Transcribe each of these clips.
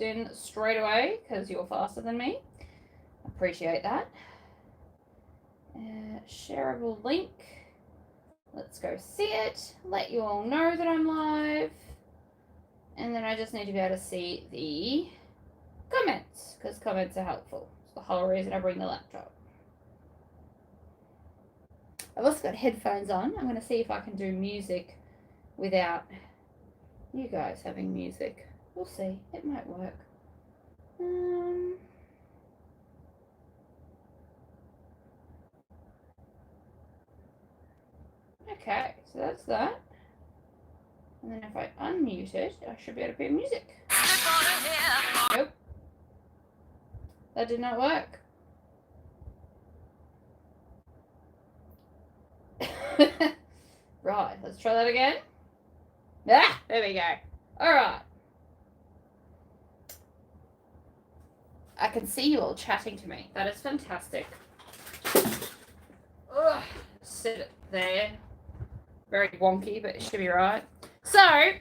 in straight away because you're faster than me. Appreciate that. Shareable link. Let's go see it. Let you all know that I'm live. And then I just need to be able to see the comments because comments are helpful. It's the whole reason I bring the laptop. I've also got headphones on. I'm going to see if I can do music without you guys having music. We'll see. It might work. Okay, so that's that. And then if I unmute it, I should be able to hear music. Nope. That did not work. Right, let's try that again. Ah, there we go. All right. I can see you all chatting to me. That is fantastic. Ugh, sit it there. Very wonky, but it should be right. So, I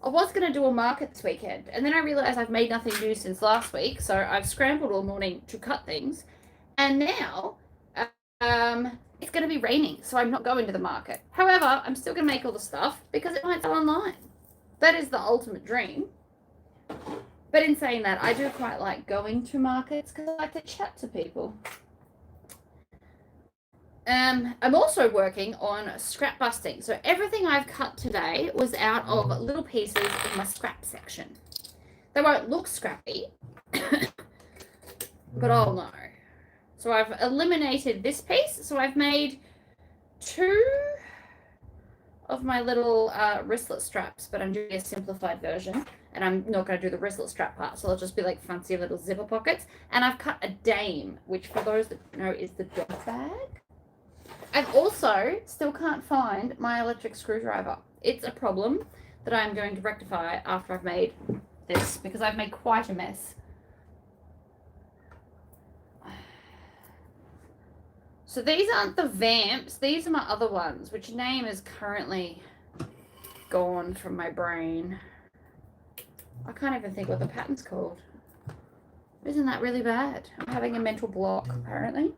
was going to do a market this weekend, and then I realised I've made nothing new since last week, so I've scrambled all morning to cut things, and now it's going to be raining, so I'm not going to the market. However, I'm still going to make all the stuff because it might sell online. That is the ultimate dream. But in saying that, I do quite like going to markets because I like to chat to people. I'm also working on scrap busting. So everything I've cut today was out of little pieces in my scrap section. They won't look scrappy, but I'll know. So I've eliminated this piece. So I've made 2 of my little wristlet straps, but I'm doing a simplified version. And I'm not going to do the wristlet strap part, so they'll just be like fancy little zipper pockets. And I've cut a dame, which for those that know is the dog bag. I've also still can't find my electric screwdriver. It's a problem that I'm going to rectify after I've made this, because I've made quite a mess. So these aren't the vamps, these are my other ones, which name is currently gone from my brain. I can't even think what the pattern's called. Isn't that really bad? I'm having a mental block, apparently.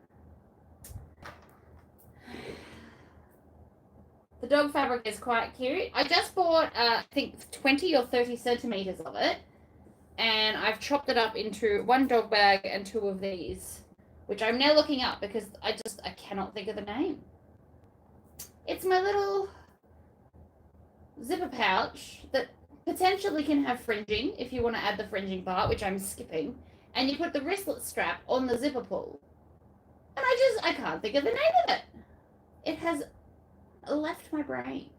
The dog fabric is quite cute. I just bought, I think, 20 or 30 centimeters of it. And I've chopped it up into 1 dog bag and 2 of these, which I'm now looking up because I cannot think of the name. It's my little zipper pouch that potentially can have fringing if you want to add the fringing part, which I'm skipping. And you put the wristlet strap on the zipper pull. And I can't think of the name of it. It has left my brain.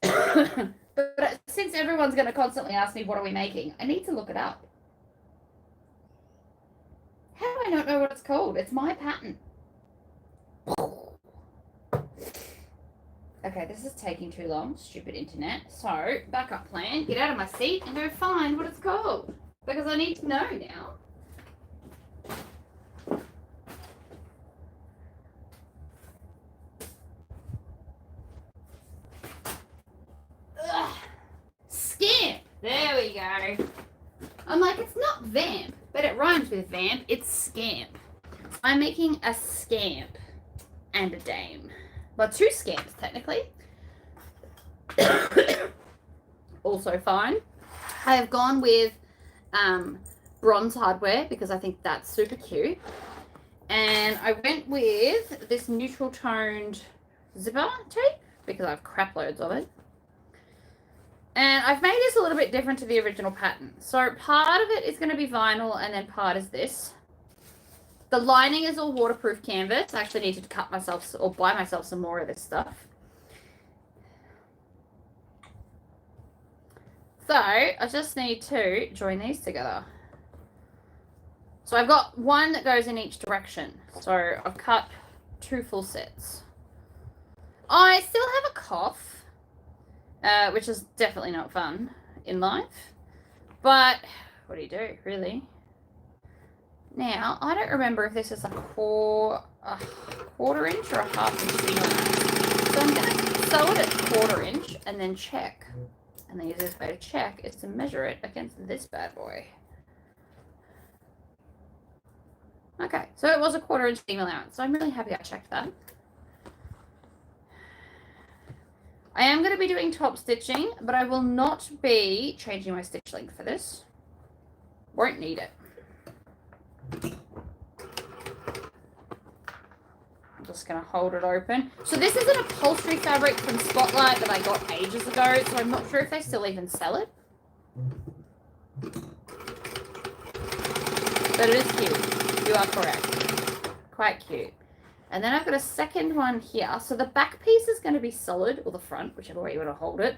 but since everyone's going to constantly ask me, what are we making? I need to look it up. How do I not know what it's called? It's my pattern. Okay, this is taking too long. Stupid internet. So, backup plan. Get out of my seat and go find what it's called. Because I need to know now. Ugh. Scamp. There we go. I'm like, it's not vamp, but it rhymes with vamp. It's scamp. So I'm making a scamp and a dame. Well, 2 scamps, technically. Also fine. I have gone with bronze hardware because I think that's super cute. And I went with this neutral toned zipper tape because I have crap loads of it. And I've made this a little bit different to the original pattern. So part of it is going to be vinyl and then part is this. The lining is all waterproof canvas. I actually need to cut myself or buy myself some more of this stuff. So I just need to join these together. So I've got 1 that goes in each direction. So I've cut 2 full sets. I still have a cough, which is definitely not fun in life. But what do you do, really? Now, I don't remember if this is a quarter inch or a half inch. So I'm going to sew it at 1/4 inch and then check. And the easiest way to check is to measure it against this bad boy. Okay, so it was a 1/4 inch seam allowance, so I'm really happy I checked that. I am going to be doing top stitching, but I will not be changing my stitch length for this. Won't need it. I'm just going to hold it open. So this is an upholstery fabric from Spotlight that I got ages ago, so I'm not sure if they still even sell it. But it is cute. You are correct. Quite cute. And then I've got a second one here. So the back piece is going to be solid, or the front, whichever way you want to hold it.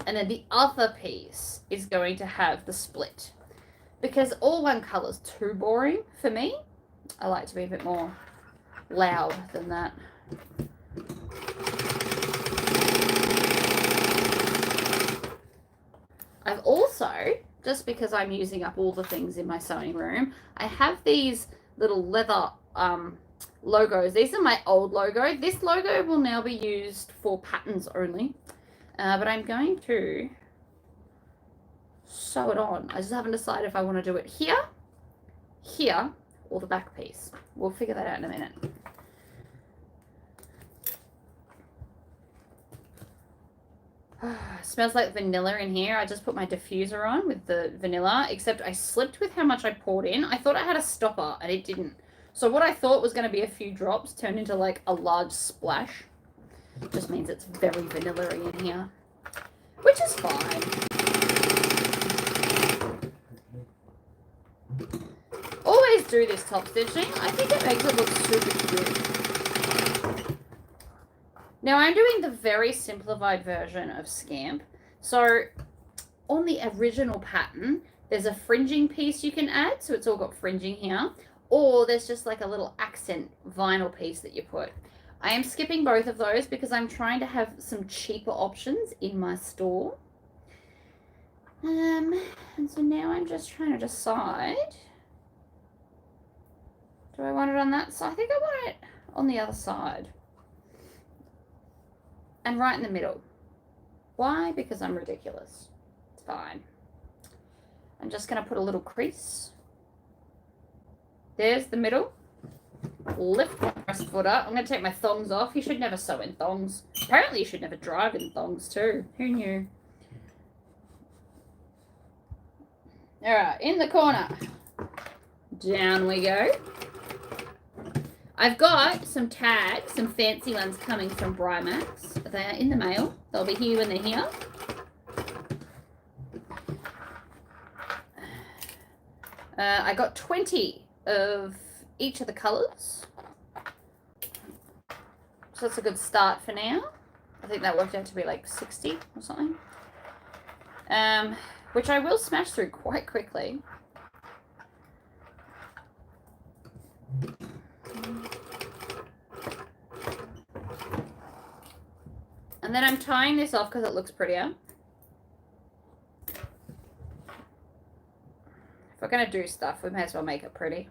And then the other piece is going to have the split. Because all one colour is too boring for me. I like to be a bit more loud than that. I've also, just because I'm using up all the things in my sewing room, I have these little leather logos. These are my old logo. This logo will now be used for patterns only, but I'm going to sew it on. I just haven't decided if I want to do it here, here, or the back piece. We'll figure that out in a minute. Smells like vanilla in here. I just put my diffuser on with the vanilla, except I slipped with how much I poured in. I thought I had a stopper and it didn't. So what I thought was going to be a few drops turned into like a large splash. Just means it's very vanilla-y in here, which is fine. Always do this top stitching. I think it makes it look super cute. Now I'm doing the very simplified version of Scamp. So on the original pattern, there's a fringing piece you can add. So it's all got fringing here. Or there's just like a little accent vinyl piece that you put. I am skipping both of those because I'm trying to have some cheaper options in my store. And so now I'm just trying to decide. Do I want it on that side? I think I want it on the other side. And right in the middle. Why? Because I'm ridiculous. It's fine. I'm just going to put a little crease. There's the middle. Lift my breast foot up. I'm going to take my thongs off. You should never sew in thongs. Apparently you should never drive in thongs too. Who knew? Alright, in the corner. Down we go. I've got some tags, some fancy ones coming from Brymax. They are in the mail. They'll be here when they're here. I got 20 of each of the colours. So that's a good start for now. I think that worked out to be like 60 or something. Which I will smash through quite quickly. And then I'm tying this off because it looks prettier. If we're going to do stuff, we may as well make it pretty.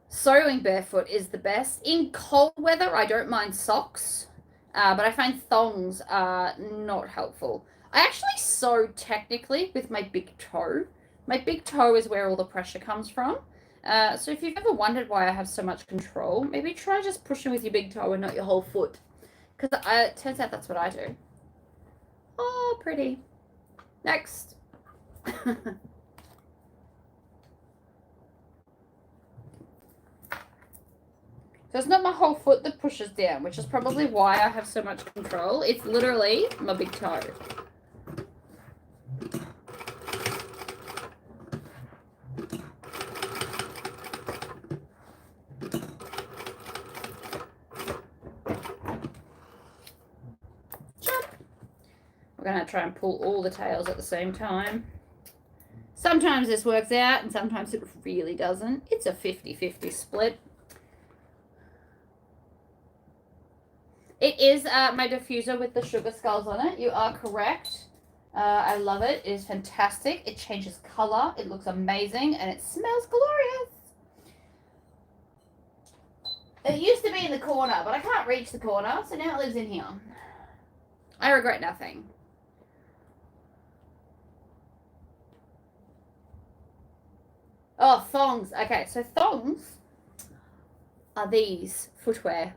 Sewing barefoot is the best. In cold weather, I don't mind socks, but I find thongs are not helpful. I actually sew technically with my big toe. My big toe is where all the pressure comes from. So if you've ever wondered why I have so much control, maybe try just pushing with your big toe and not your whole foot. Because it turns out that's what I do. Oh, pretty. Next. So it's not my whole foot that pushes down, which is probably why I have so much control. It's literally my big toe. We're going to try and pull all the tails at the same time. Sometimes this works out and sometimes it really doesn't. It's a 50-50 split. It is my diffuser with the sugar skulls on it. You are correct. I love it. It is fantastic. It changes color. It looks amazing and it smells glorious. It used to be in the corner, but I can't reach the corner, so now it lives in here. I regret nothing. Oh, thongs. Okay, so thongs are these footwear.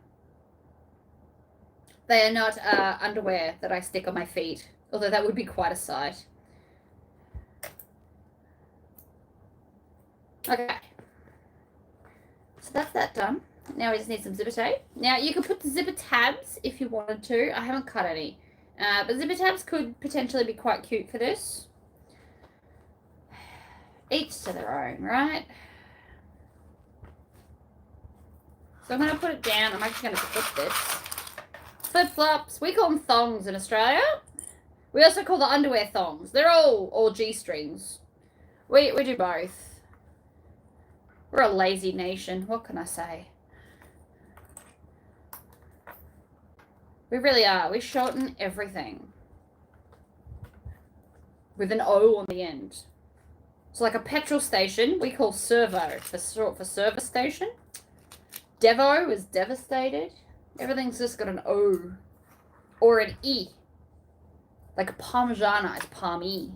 They are not underwear that I stick on my feet, although that would be quite a sight. Okay. So that's that done. Now we just need some zipper tape. Now you could put the zipper tabs if you wanted to. I haven't cut any. But zipper tabs could potentially be quite cute for this. Each to their own, right? So I'm going to put it down. I'm actually going to flip this. Flip-flops. We call them thongs in Australia. We also call the underwear thongs. They're all G-strings. We do both. We're a lazy nation. What can I say? We really are. We shorten everything. With an O on the end. So like a petrol station, we call servo for short for service station. Devo is devastated. Everything's just got an O. Or an E. Like Parmigiana is palmy.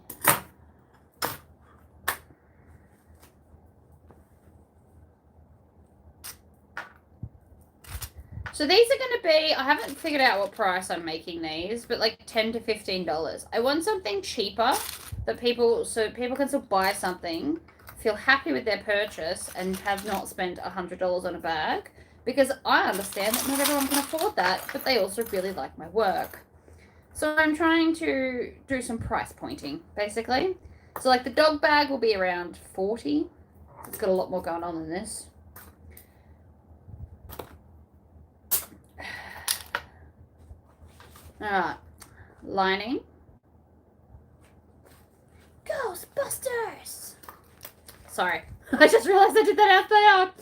So these are going to be, I haven't figured out what price I'm making these, but like $10 to $15. I want something cheaper that so people can still buy something, feel happy with their purchase, and have not spent $100 on a bag. Because I understand that not everyone can afford that, but they also really like my work. So I'm trying to do some price pointing, basically. So like the dog bag will be around $40. It's got a lot more going on than this. Alright, lining. Ghostbusters! Sorry, I just realised I did that out there.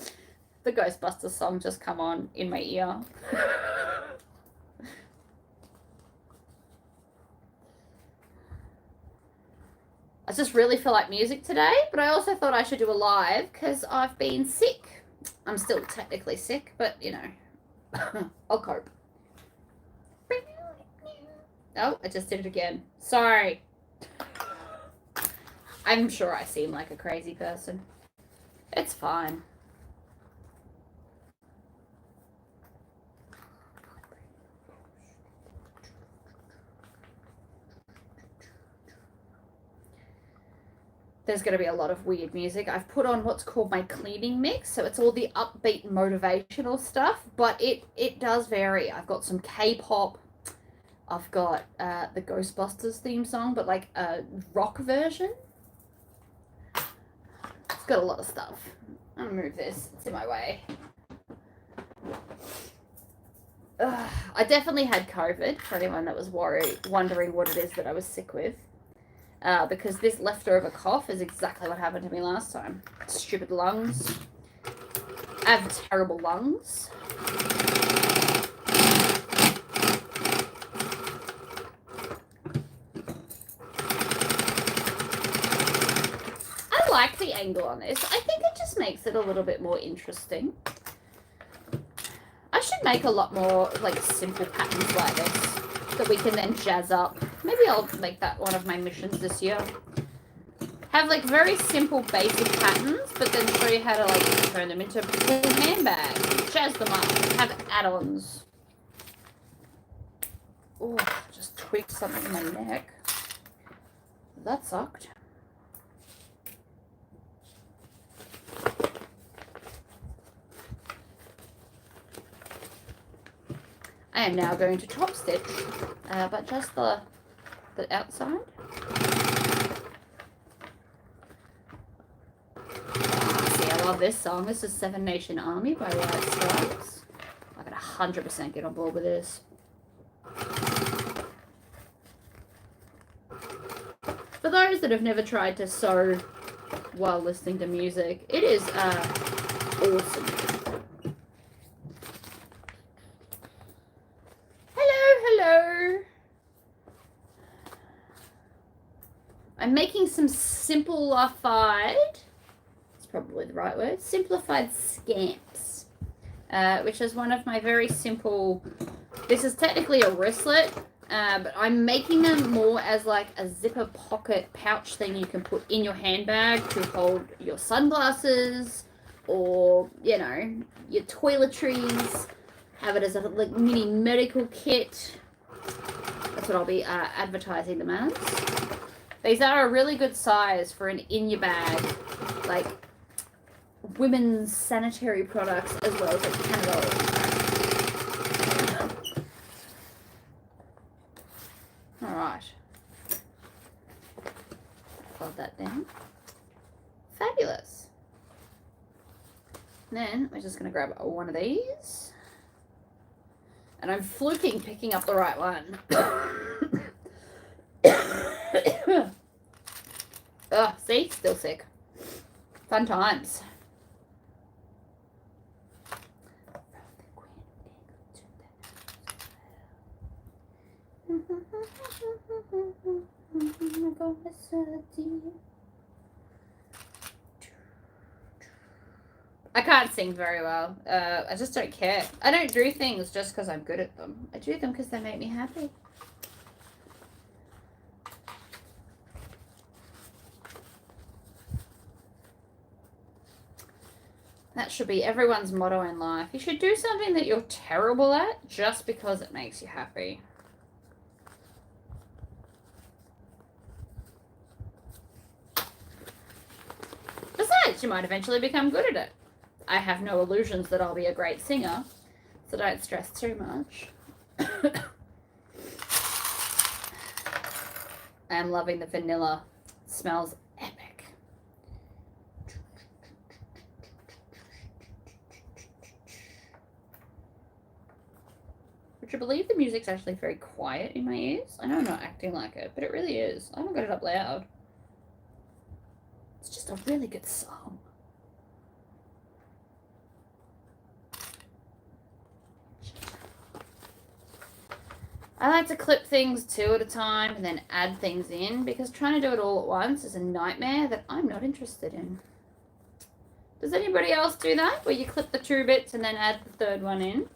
The Ghostbusters song just come on in my ear. I just really feel like music today, but I also thought I should do a live because I've been sick. I'm still technically sick, but you know, I'll cope. Oh, I just did it again. Sorry. I'm sure I seem like a crazy person. It's fine. There's going to be a lot of weird music. I've put on what's called my cleaning mix, so it's all the upbeat motivational stuff, but it does vary. I've got some K-pop. I've got the Ghostbusters theme song, but like a rock version. It's got a lot of stuff. I'm gonna move this. It's in my way. I definitely had COVID, for anyone that was wondering what it is that I was sick with. Because this leftover cough is exactly what happened to me last time. Stupid lungs. I have terrible lungs. I like the angle on this. I think it just makes it a little bit more interesting. I should make a lot more like simple patterns like this that we can then jazz up. Maybe I'll make that one of my missions this year. Have like very simple basic patterns, but then show you how to like turn them into cool handbags, jazz them up, have add-ons. Oh, just tweaked something in my neck. That sucked. I am now going to top stitch, but just the outside. See, I love this song. This is Seven Nation Army by White Stripes. I could 100% get on board with this. For those that have never tried to sew while listening to music, it is awesome. Hello. I'm making some simplified, it's probably the right word, simplified scamps, which is one of my very simple, this is technically a wristlet, But I'm making them more as like a zipper pocket pouch thing you can put in your handbag to hold your sunglasses or, you know, your toiletries. Have it as a like mini medical kit. That's what I'll be advertising them as. These are a really good size for an in your bag, like women's sanitary products as well as like Canada. Alright. Fold that down. Fabulous. And then we're just going to grab one of these. And I'm fluking picking up the right one. Oh, see? Still sick. Fun times. I can't sing very well. I just don't care. I don't do things just because I'm good at them. I do them because they make me happy. That should be everyone's motto in life. You should do something that you're terrible at just because it makes you happy. Besides, you might eventually become good at it. I have no illusions that I'll be a great singer, so don't stress too much. I am loving the vanilla. It smells epic. Would you believe the music's actually very quiet in my ears? I know I'm not acting like it, but it really is. I haven't got it up loud. It's just a really good song. I like to clip things 2 at a time and then add things in because trying to do it all at once is a nightmare that I'm not interested in. Does anybody else do that? Where you clip the 2 bits and then add the 3rd one in?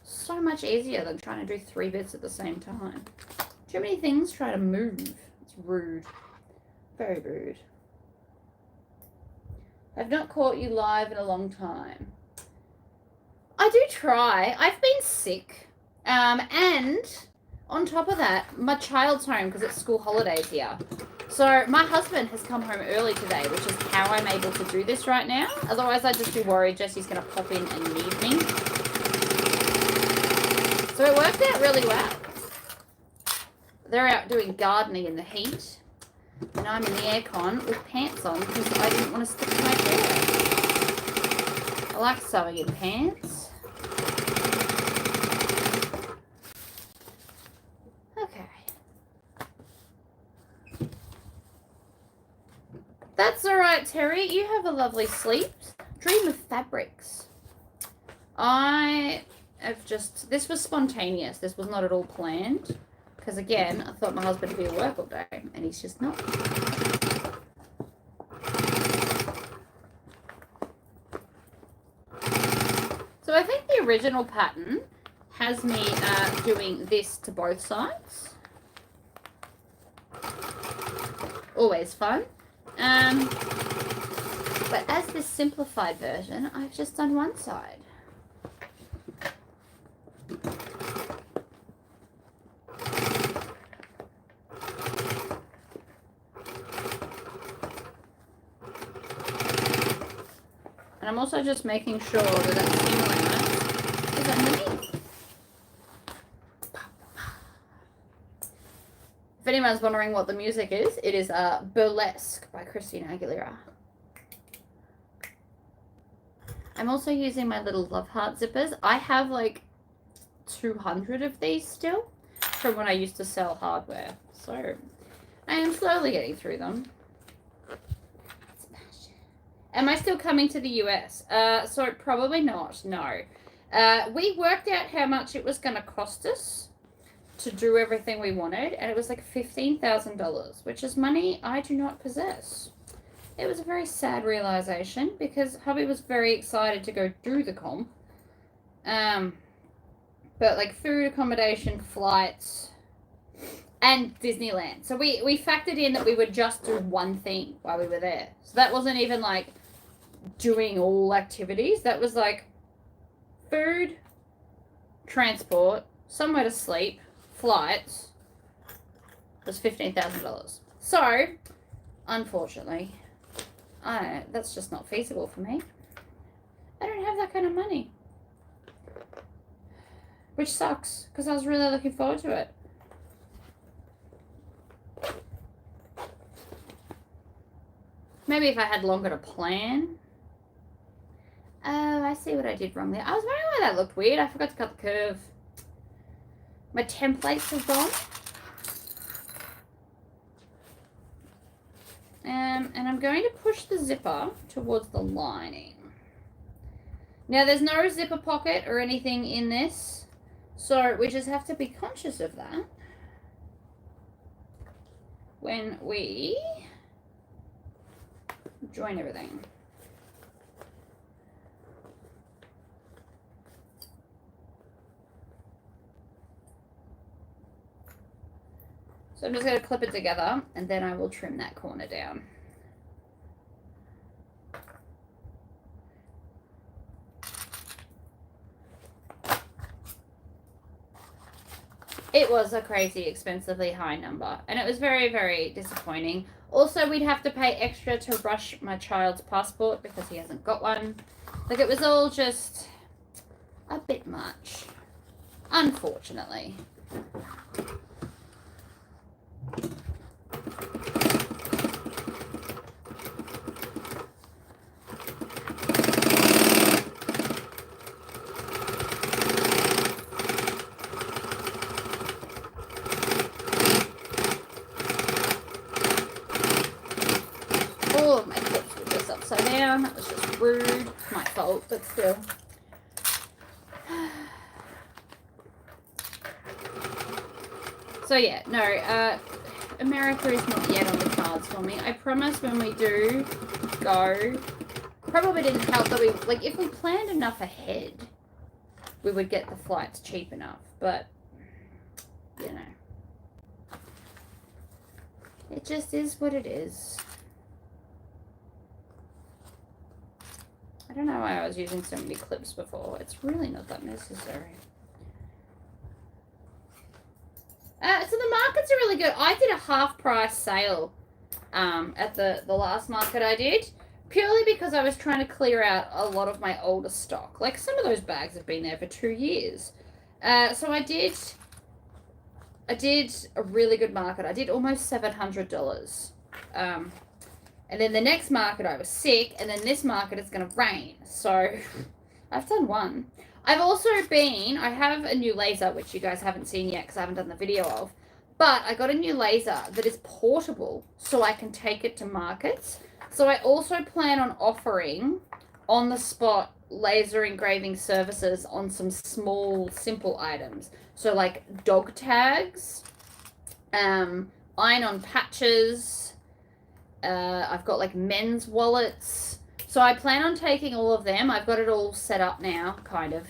So much easier than trying to do 3 bits at the same time. Too many things try to move. It's rude. Very rude. I've not caught you live in a long time. I do try. I've been sick. And on top of that, my child's home because it's school holidays here. So my husband has come home early today, which is how I'm able to do this right now. Otherwise, I'd just be worried Jesse's going to pop in and need me. So it worked out really well. They're out doing gardening in the heat. And I'm in the aircon with pants on because I didn't want to stick to my hair. I like sewing in pants. Okay. That's alright, Terry. You have a lovely sleep. Dream of fabrics. This was spontaneous. This was not at all planned. Because again, I thought my husband would be at work all day, and he's just not. So I think the original pattern has me doing this to both sides. Always fun. But as this simplified version, I've just done one side. And I'm also just making sure that that seam allowance is underneath. If anyone's wondering what the music is, it is Burlesque by Christina Aguilera. I'm also using my little love heart zippers. I have like 200 of these still from when I used to sell hardware. So I am slowly getting through them. Am I still coming to the US? So probably not, no. We worked out how much it was going to cost us to do everything we wanted, and it was like $15,000, which is money I do not possess. It was a very sad realization because hubby was very excited to go do the comp. But like food, accommodation, flights, and Disneyland. So we factored in that we would just do one thing while we were there. So that wasn't even like doing all activities. That was like food, transport, somewhere to sleep, flights. Was $15,000. So, unfortunately, that's just not feasible for me. I don't have that kind of money. Which sucks, because I was really looking forward to it. Maybe if I had longer to plan. Oh, I see what I did wrong there. I was wondering why that looked weird. I forgot to cut the curve. My templates have gone. And I'm going to push the zipper towards the lining. Now, there's no zipper pocket or anything in this, so we just have to be conscious of that when we join everything. So I'm just going to clip it together, and then I will trim that corner down. It was a crazy expensively high number, and it was very, very disappointing. Also, we'd have to pay extra to rush my child's passport because he hasn't got one. Like, it was all just a bit much, unfortunately. Oh, my clips were just upside down. That was just rude. My fault, but still. So yeah, no, America is not yet on the cards for me. I promise when we do go, probably didn't help that we, like, if we planned enough ahead, we would get the flights cheap enough, but, you know. It just is what it is. I don't know why I was using so many clips before. It's really not that necessary. So the markets are really good. I did a half price sale at the last market I did, purely because I was trying to clear out a lot of my older stock. Like, some of those bags have been there for 2 years. So I did a really good market. I did almost $700. And then the next market I was sick, and then this market it's going to rain. So I've done one. I've also I have a new laser, which you guys haven't seen yet because I haven't done the video of. But I got a new laser that is portable, so I can take it to markets. So I also plan on offering on-the-spot laser engraving services on some small, simple items. So like dog tags, iron-on patches. I've got like men's wallets. So I plan on taking all of them. I've got it all set up now, kind of.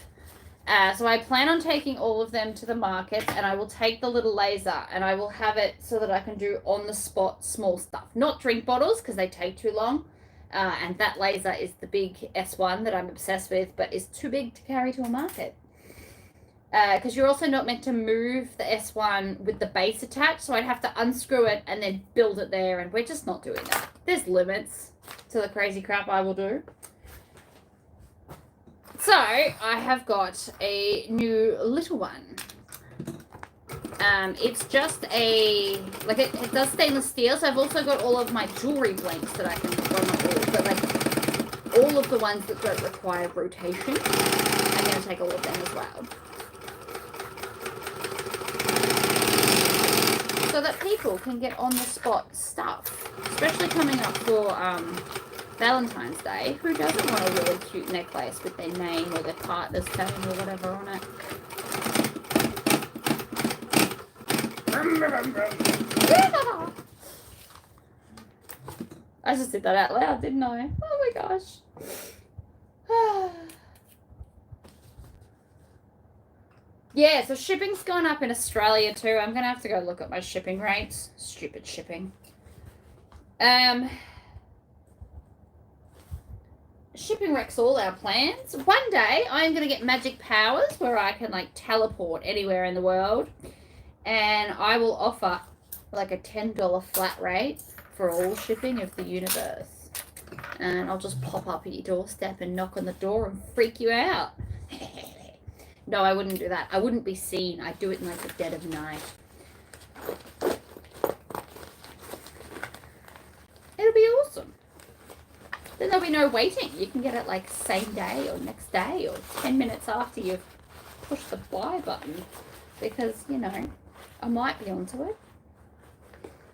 So I plan on taking all of them to the market, and I will take the little laser and I will have it so that I can do on-the-spot small stuff. Not drink bottles because they take too long. And that laser is the big S1 that I'm obsessed with, but is too big to carry to a market. Because you're also not meant to move the S1 with the base attached, so I'd have to unscrew it and then build it there, and we're just not doing that. There's limits to the crazy crap I will do. So, I have got a new little one. It's just it does stainless steel, so I've also got all of my jewelry blanks that I can, well, not all, but like all of the ones that don't require rotation. I'm going to take all of them as well. So that people can get on-the-spot stuff, especially coming up for Valentine's Day. Who doesn't want a really cute necklace with their name or their partner's name or whatever on it? I just did that out loud, didn't I? Oh my gosh. Yeah, so shipping's gone up in Australia too. I'm going to have to go look at my shipping rates. Stupid shipping. Shipping wrecks all our plans. One day, I'm going to get magic powers where I can, like, teleport anywhere in the world. And I will offer, like, a $10 flat rate for all shipping of the universe. And I'll just pop up at your doorstep and knock on the door and freak you out. No, I wouldn't do that. I wouldn't be seen. I'd do it in, like, the dead of night. It'll be awesome. Then there'll be no waiting. You can get it, like, same day or next day or 10 minutes after you've pushed the buy button. Because, you know, I might be onto it.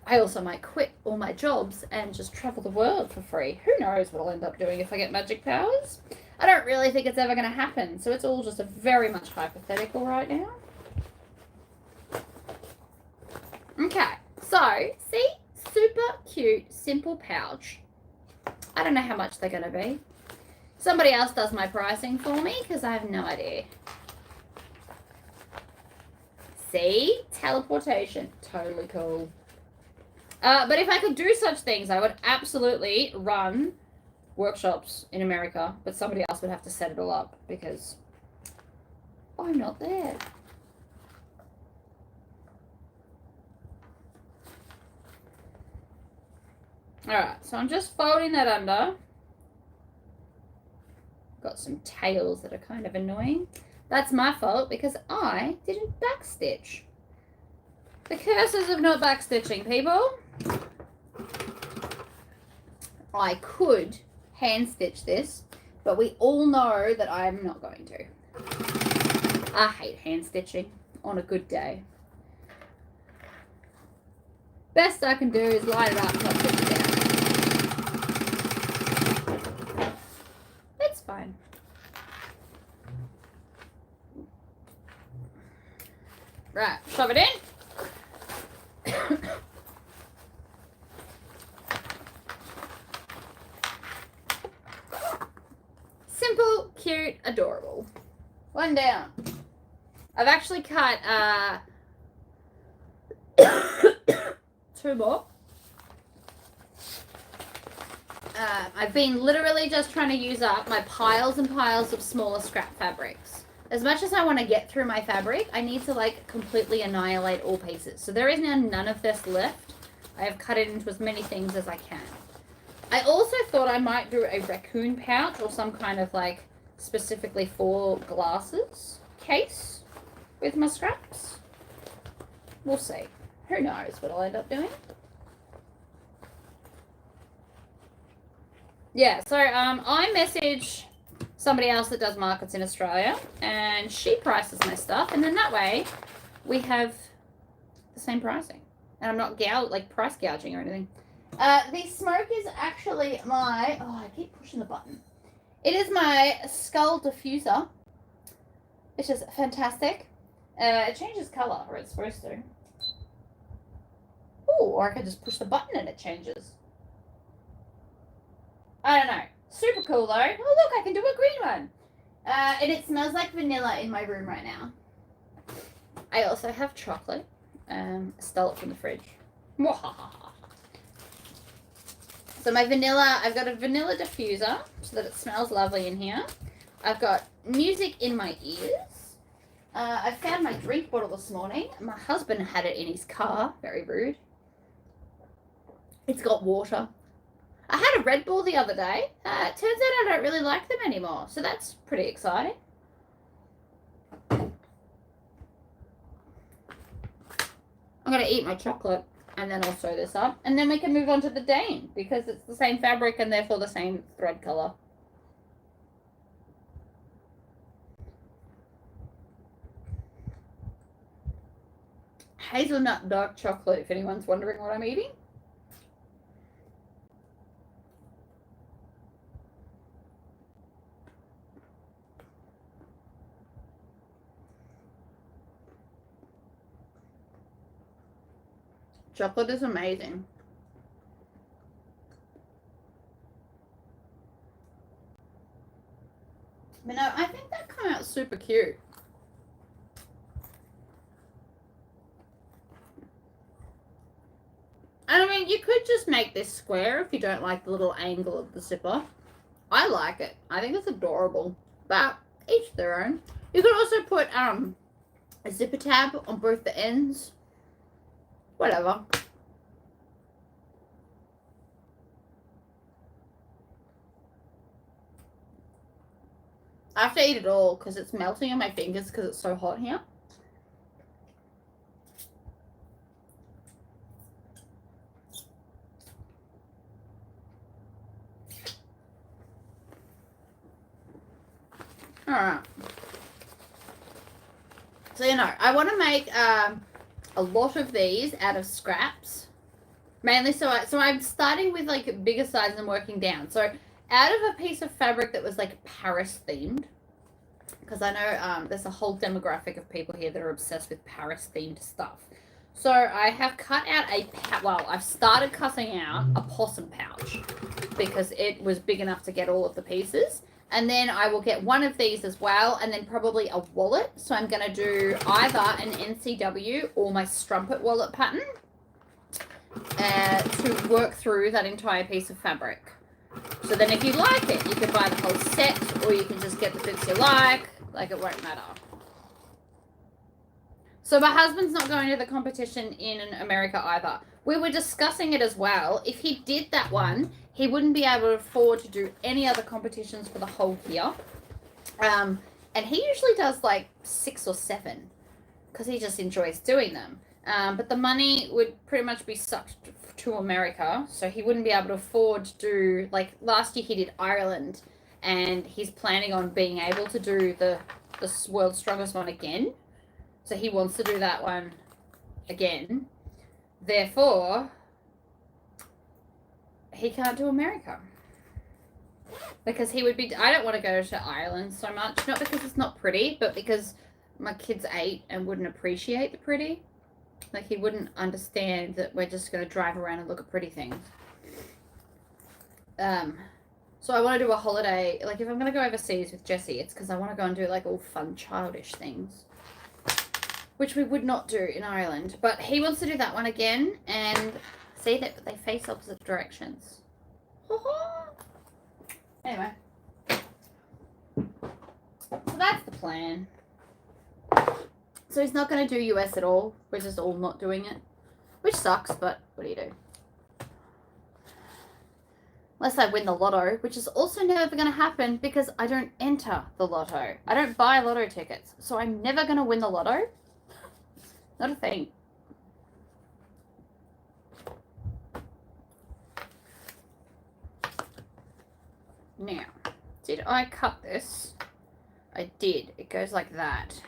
I also might quit all my jobs and just travel the world for free. Who knows what I'll end up doing if I get magic powers? I don't really think it's ever going to happen, so it's all just a very much hypothetical right now. Okay, so, see? Super cute, simple pouch. I don't know how much they're going to be. Somebody else does my pricing for me because I have no idea. See? Teleportation. Totally cool. But if I could do such things, I would absolutely run workshops in America, but somebody else would have to set it all up because I'm not there. Alright, so I'm just folding that under. Got some tails that are kind of annoying. That's my fault because I didn't backstitch. The curses of not backstitching, people. I could hand stitch this, but we all know that I'm not going to. I hate hand stitching on a good day. Best I can do is line it up and I'll put it down. It's fine. Right, shove it in. Simple, cute, adorable. One down. I've actually cut two more. I've been literally just trying to use up my piles and piles of smaller scrap fabrics. As much as I want to get through my fabric, I need to, like, completely annihilate all pieces. So there is now none of this left. I have cut it into as many things as I can. I also thought I might do a raccoon pouch or some kind of, like, specifically for glasses case with my scraps. We'll see. Who knows what I'll end up doing. Yeah, so I message somebody else that does markets in Australia, and she prices my stuff, and then that way we have the same pricing, and I'm not price gouging or anything. The smoke is actually my, I keep pushing the button. It is my skull diffuser, which is fantastic. It changes color, or it's supposed to. Ooh, or I can just push the button and it changes. I don't know. Super cool though. Oh look, I can do a green one. And it smells like vanilla in my room right now. I also have chocolate. Stole it from the fridge. So my vanilla, I've got a vanilla diffuser so that it smells lovely in here. I've got music in my ears. I found my drink bottle this morning. My husband had it in his car. Very rude. It's got water. I had a Red Bull the other day. It turns out I don't really like them anymore, so that's pretty exciting. I'm going to eat my chocolate and then I'll sew this up. And then we can move on to the Dane because it's the same fabric and therefore the same thread color. Hazelnut dark chocolate, if anyone's wondering what I'm eating. Chocolate is amazing. But no, I think that came out super cute. make this square if you don't like the little angle of the zipper. I like it. I think it's adorable. But each their own. You could also put a zipper tab on both the ends. Whatever. I have to eat it all because it's melting on my fingers because it's so hot here. Alright. So, you know, I want to make a lot of these out of scraps. Mainly so I'm starting with like bigger size and working down. So out of a piece of fabric that was like Paris themed, because I know there's a whole demographic of people here that are obsessed with Paris themed stuff. So I have cut out I've started cutting out a possum pouch because it was big enough to get all of the pieces. And then I will get one of these as well, and then probably a wallet. So I'm going to do either an NCW or my strumpet wallet pattern to work through that entire piece of fabric. So then if you like it, you can buy the whole set, or you can just get the bits you like. Like, it won't matter. So my husband's not going to the competition in America either. We were discussing it as well. If he did that one, he wouldn't be able to afford to do any other competitions for the whole year. And he usually does like 6 or 7 because he just enjoys doing them. But the money would pretty much be sucked to America, so he wouldn't be able to afford to do, like, last year he did Ireland, and he's planning on being able to do the World's Strongest one again. So he wants to do that one again. Therefore, he can't do America. Because he would be... I don't want to go to Ireland so much. Not because it's not pretty, but because my kid's 8 and wouldn't appreciate the pretty. Like, he wouldn't understand that we're just going to drive around and look at pretty things. So I want to do a holiday. Like, if I'm going to go overseas with Jessie, it's because I want to go and do, like, all fun, childish things. Which we would not do in Ireland. But he wants to do that one again. And see that they face opposite directions. Anyway. So that's the plan. So he's not going to do US at all. We're just all not doing it. Which sucks, but what do you do? Unless I win the lotto, which is also never going to happen because I don't enter the lotto. I don't buy lotto tickets. So I'm never going to win the lotto. Not a thing. Now, did I cut this? I did. It goes like that.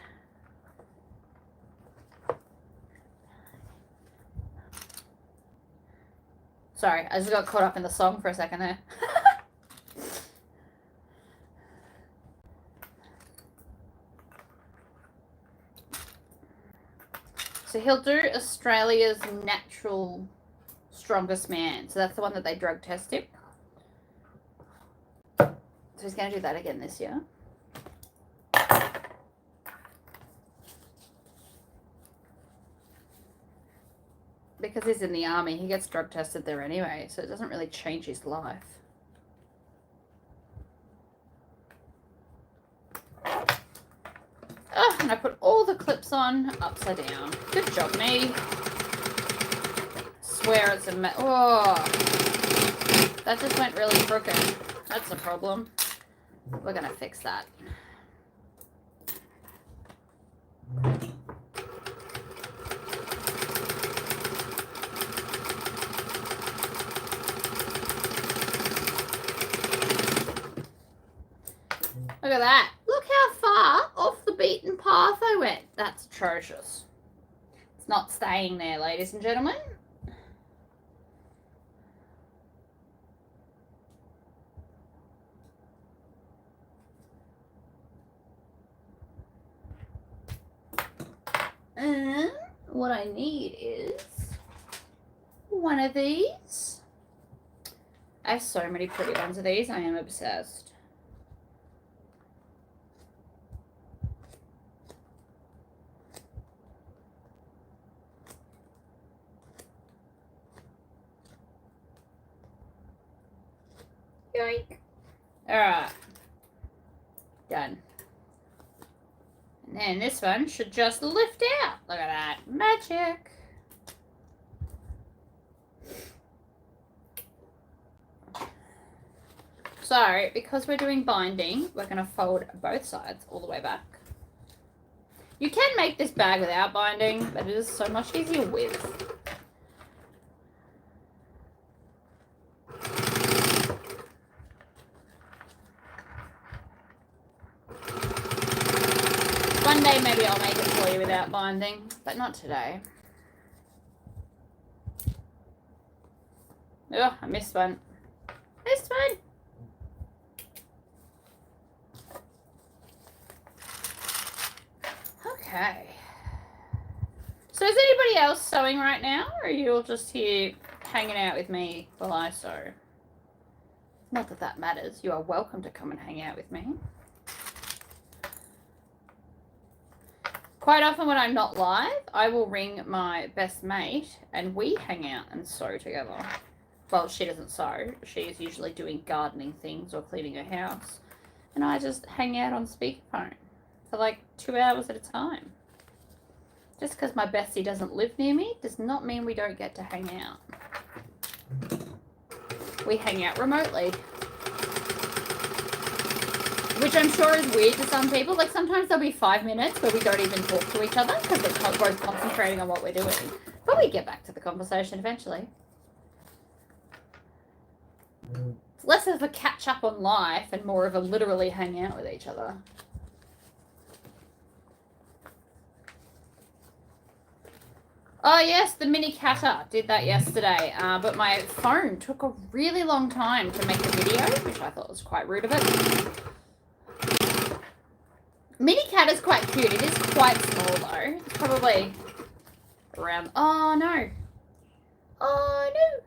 Sorry, I just got caught up in the song for a second there. So he'll do Australia's Natural Strongest Man. So that's the one that they drug test him. So he's going to do that again this year. Because he's in the army, he gets drug tested there anyway, so it doesn't really change his life. Oh, and I put all the clips on upside down. Good job, me. Swear it's a oh, that just went really crooked. That's a problem. We're gonna fix that. Look at that. Look how far off the beaten path I went. That's atrocious. It's not staying there, ladies and gentlemen. And what I need is one of these. I have so many pretty ones of these. I am obsessed. Yoink. Alright. Done. And then this one should just lift out. Look at that. Magic. So, because we're doing binding, we're going to fold both sides all the way back. You can make this bag without binding, but it is so much easier with. One day maybe I'll make it for you without binding, but not today. Oh, I missed one. Missed one. Okay. So is anybody else sewing right now, or are you all just here hanging out with me while I sew? Not that that matters. You are welcome to come and hang out with me. Quite often when I'm not live, I will ring my best mate and we hang out and sew together. Well, she doesn't sew. She is usually doing gardening things or cleaning her house. And I just hang out on speakerphone for like 2 hours at a time. Just because my bestie doesn't live near me does not mean we don't get to hang out. We hang out remotely. Which I'm sure is weird to some people. Like sometimes there'll be 5 minutes where we don't even talk to each other because we're both concentrating on what we're doing. But we get back to the conversation eventually. It's less of a catch up on life and more of a literally hang out with each other. Oh yes, the mini cutter. Did that yesterday. But my phone took a really long time to make a video, which I thought was quite rude of it. Mini cat is quite cute. It is quite small though. It's probably around... Oh no. Oh no.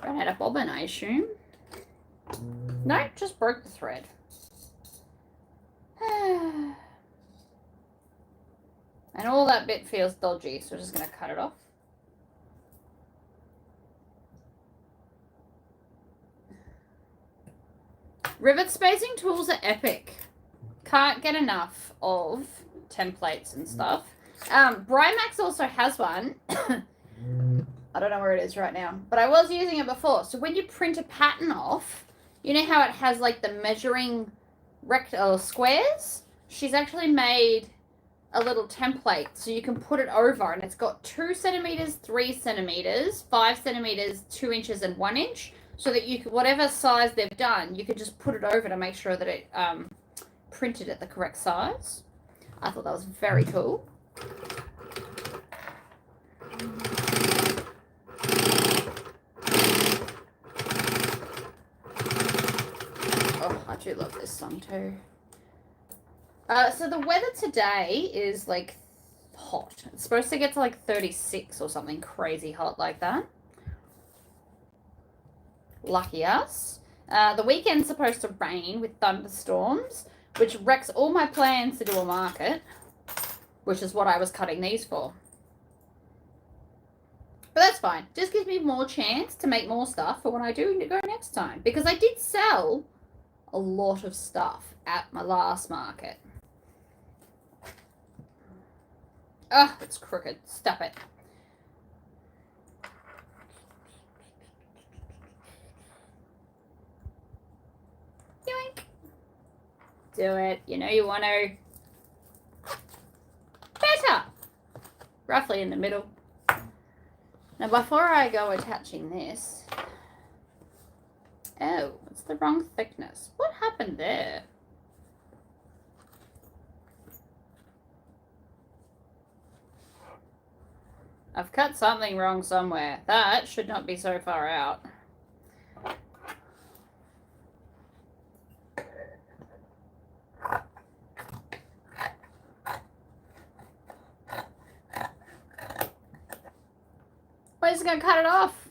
Ran out of bobbin, I assume. No, just broke the thread. And all that bit feels dodgy, so we're just going to cut it off. Rivet spacing tools are epic. Can't get enough of templates and stuff. Brymax also has one. I don't know where it is right now, but I was using it before. So when you print a pattern off, you know how it has like the measuring squares? She's actually made a little template so you can put it over, and it's got 2 centimeters, 3 centimeters, 5 centimeters, 2 inches, and 1 inch, so that you can, whatever size they've done, you could just put it over to make sure that it printed at the correct size. I thought that was very cool. Oh, I do love this song too. So the weather today is like hot. It's supposed to get to like 36 or something crazy hot like that. Lucky us. The weekend's supposed to rain with thunderstorms, which wrecks all my plans to do a market, which is what I was cutting these for. But that's fine. Just gives me more chance to make more stuff for when I do go next time. Because I did sell a lot of stuff at my last market. Oh, it's crooked. Stop it. Yoink. Do it. You know you want to. Better. Roughly in the middle. Now before I go attaching this. Oh, it's the wrong thickness. What happened there? I've cut something wrong somewhere. That should not be so far out. We're just going to cut it off.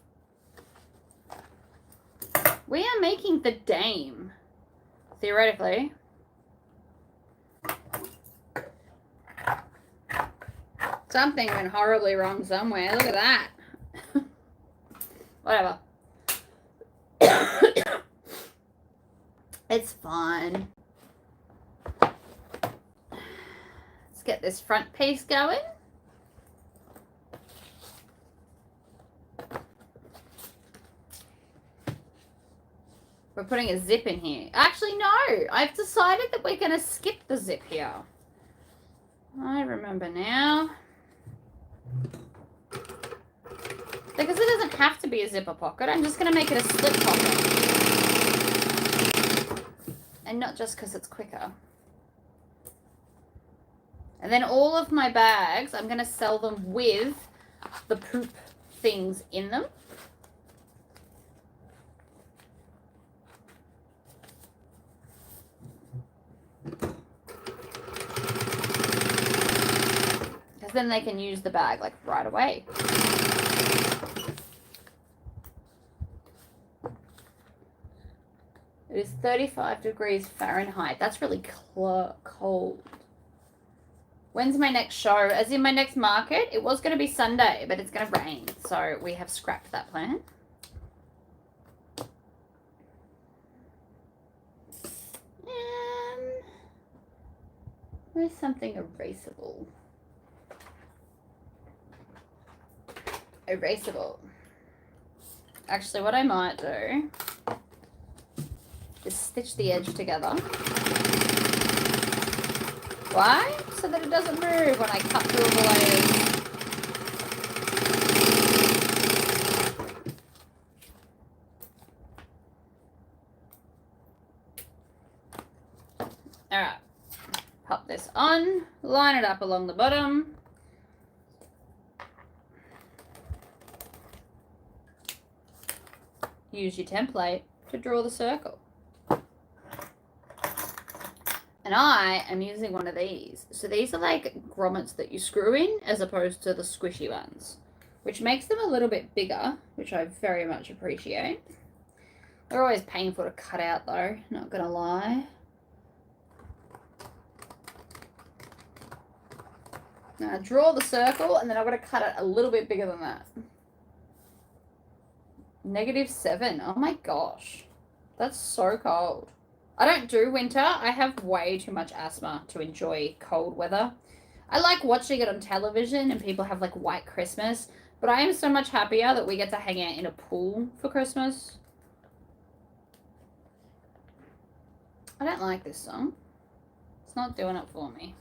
We are making the dame, theoretically. Something went horribly wrong somewhere. Look at that. Whatever. It's fine. Let's get this front piece going. We're putting a zip in here. Actually, no. I've decided that we're going to skip the zip here. I remember now. Because it doesn't have to be a zipper pocket. I'm just going to make it a slip pocket. And not just because it's quicker. And then all of my bags, I'm going to sell them with the poop things in them. Because then they can use the bag like right away. It is 35 degrees Fahrenheit. That's really cold. When's my next show? As in my next market? It was going to be Sunday, but it's going to rain. So we have scrapped that plan. Where's something erasable? Erasable. Actually, what I might do is stitch the edge together. Why? So that it doesn't move when I cut through the layers. Alright. Pop this on. Line it up along the bottom. Use your template to draw the circle. And I am using one of these. So these are like grommets that you screw in as opposed to the squishy ones, which makes them a little bit bigger, which I very much appreciate. They're always painful to cut out though, not gonna lie. Now draw the circle and then I'm gonna cut it a little bit bigger than that. -7. Oh my gosh. That's so cold. I don't do winter. I have way too much asthma to enjoy cold weather. I like watching it on television and people have like white Christmas, but I am so much happier that we get to hang out in a pool for Christmas. I don't like this song. It's not doing it for me.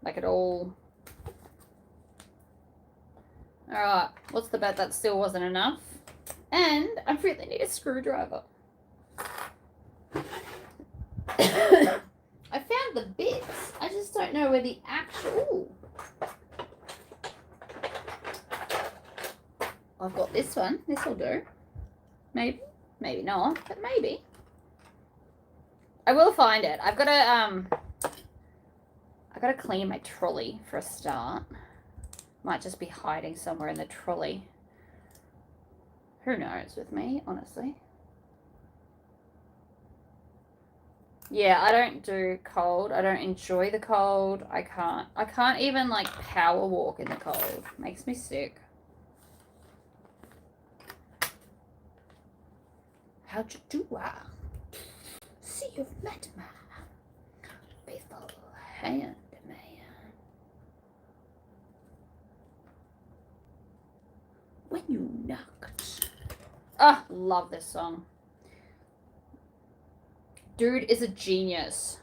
Like it all. Alright, what's the bet? That still wasn't enough. And I really need a screwdriver. I found the bits. I just don't know where the actual... I've got this one. This will do. Maybe. Maybe not, but maybe. I will find it. I've got to clean my trolley for a start. Might just be hiding somewhere in the trolley. Who knows with me, honestly. Yeah, I don't do cold. I don't enjoy the cold. I can't even like power walk in the cold. Makes me sick. How'd you do? See, you've met my faithful hand. When you knocked. Oh, love this song. Dude is a genius.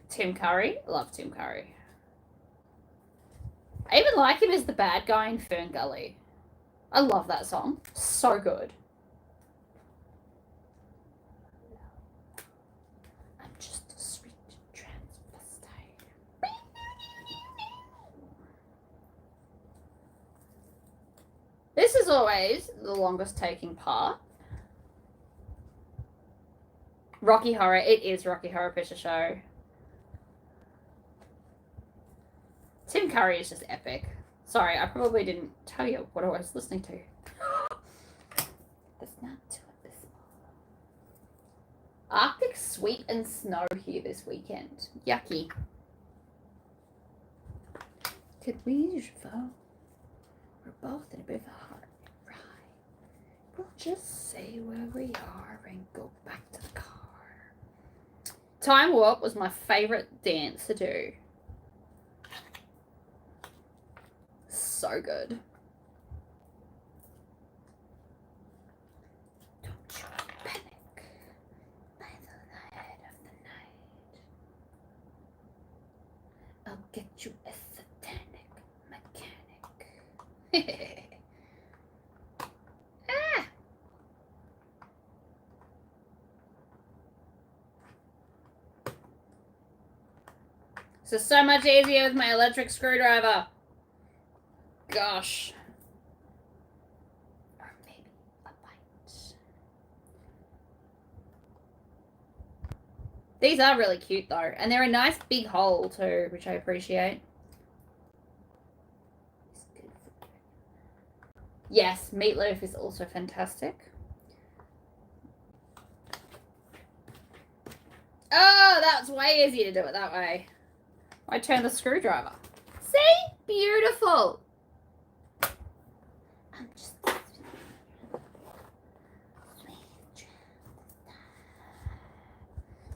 Tim Curry. Love Tim Curry. I even like him as the bad guy in Fern Gully. I love that song. So good. I'm just a sweet transvestite. This is always the longest taking part. Rocky Horror. It is Rocky Horror Picture Show. Tim Curry is just epic. Sorry, I probably didn't tell you what I was listening to. That's not too abysmal. Arctic sweet and snow here this weekend. Yucky. it beautiful. We're both in a bit of a hurry. Right. We'll just say where we are and go back to the car. Time Warp was my favourite dance to do. So good. Don't you panic by the light of the night. I'll get you a satanic mechanic. Ah! This is so much easier with my electric screwdriver. Gosh. Or maybe a bite. These are really cute though. And they're a nice big hole too, which I appreciate. Yes, meatloaf is also fantastic. Oh, that's way easier to do it that way. I turn the screwdriver. See? Beautiful. I'm just...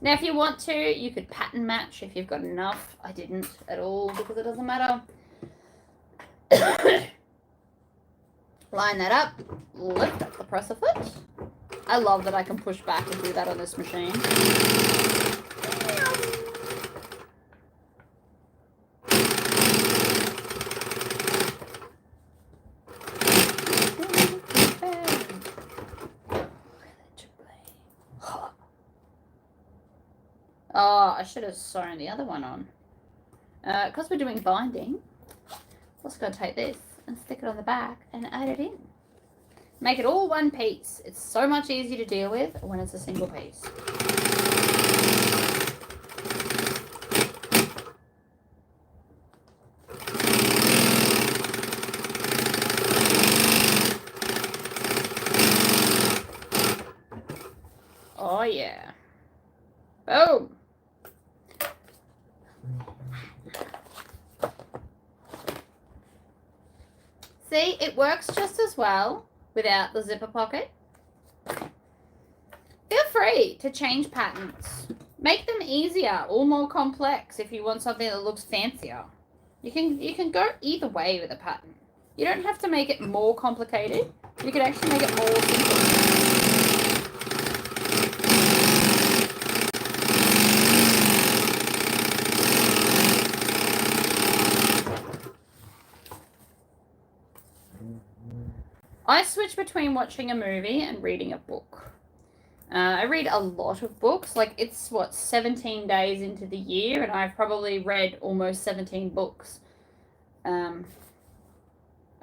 Now, if you want to, you could pattern match if you've got enough. I didn't at all because it doesn't matter. Line that up. Lift up the presser foot. I love that I can push back and do that on this machine. Oh, I should have sewn the other one on. Because we're doing binding, I'm just going to take this and stick it on the back and add it in. Make it all one piece. It's so much easier to deal with when it's a single piece. Oh yeah. Boom. See, it works just as well without the zipper pocket. Feel free to change patterns. Make them easier or more complex if you want something that looks fancier. You can go either way with a pattern. You don't have to make it more complicated. You can actually make it more simple. I switch between watching a movie and reading a book. I read a lot of books. Like, it's, what, 17 days into the year, and I've probably read almost 17 books. I've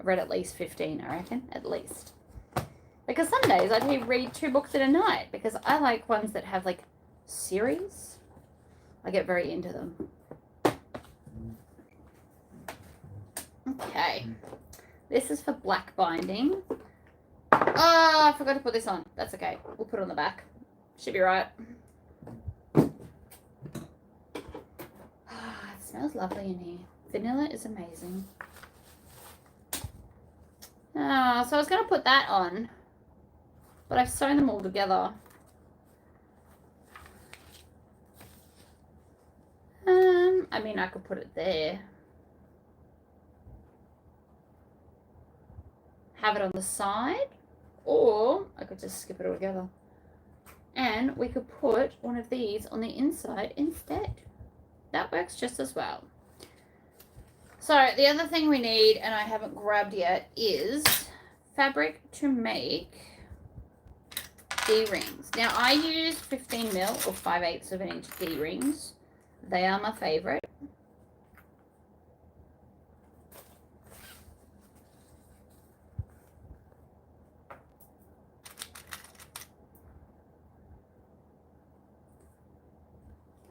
read at least 15, I reckon, at least. Because some days I read 2 books in a night, because I like ones that have, like, series. I get very into them. Okay. This is for black binding. Oh, I forgot to put this on. That's okay. We'll put it on the back. Should be right. Oh, it smells lovely in here. Vanilla is amazing. So I was going to put that on, but I've sewn them all together. I mean, I could put it there. Have it on the side, or I could just skip it all together. And we could put one of these on the inside instead. That works just as well. So the other thing we need, and I haven't grabbed yet, is fabric to make D-rings. Now I use 15 mil or 5/8 of an inch D-rings. They are my favorite.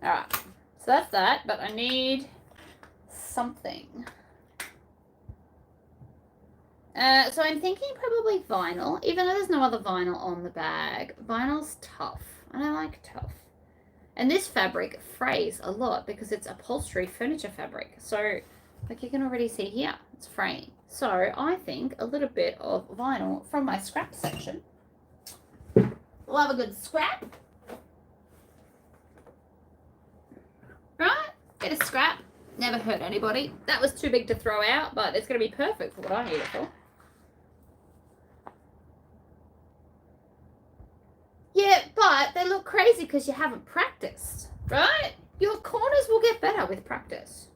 Alright, so that's that, but I need something. So I'm thinking probably vinyl, even though there's no other vinyl on the bag. Vinyl's tough, and I like tough. And this fabric frays a lot because it's upholstery furniture fabric. So Like you can already see here, it's fraying. So I think a little bit of vinyl from my scrap section. Love a good scrap. Right? Get a scrap. Never hurt anybody. That was too big to throw out, but it's going to be perfect for what I need it for. Yeah, but they look crazy because you haven't practiced, right? Your corners will get better with practice.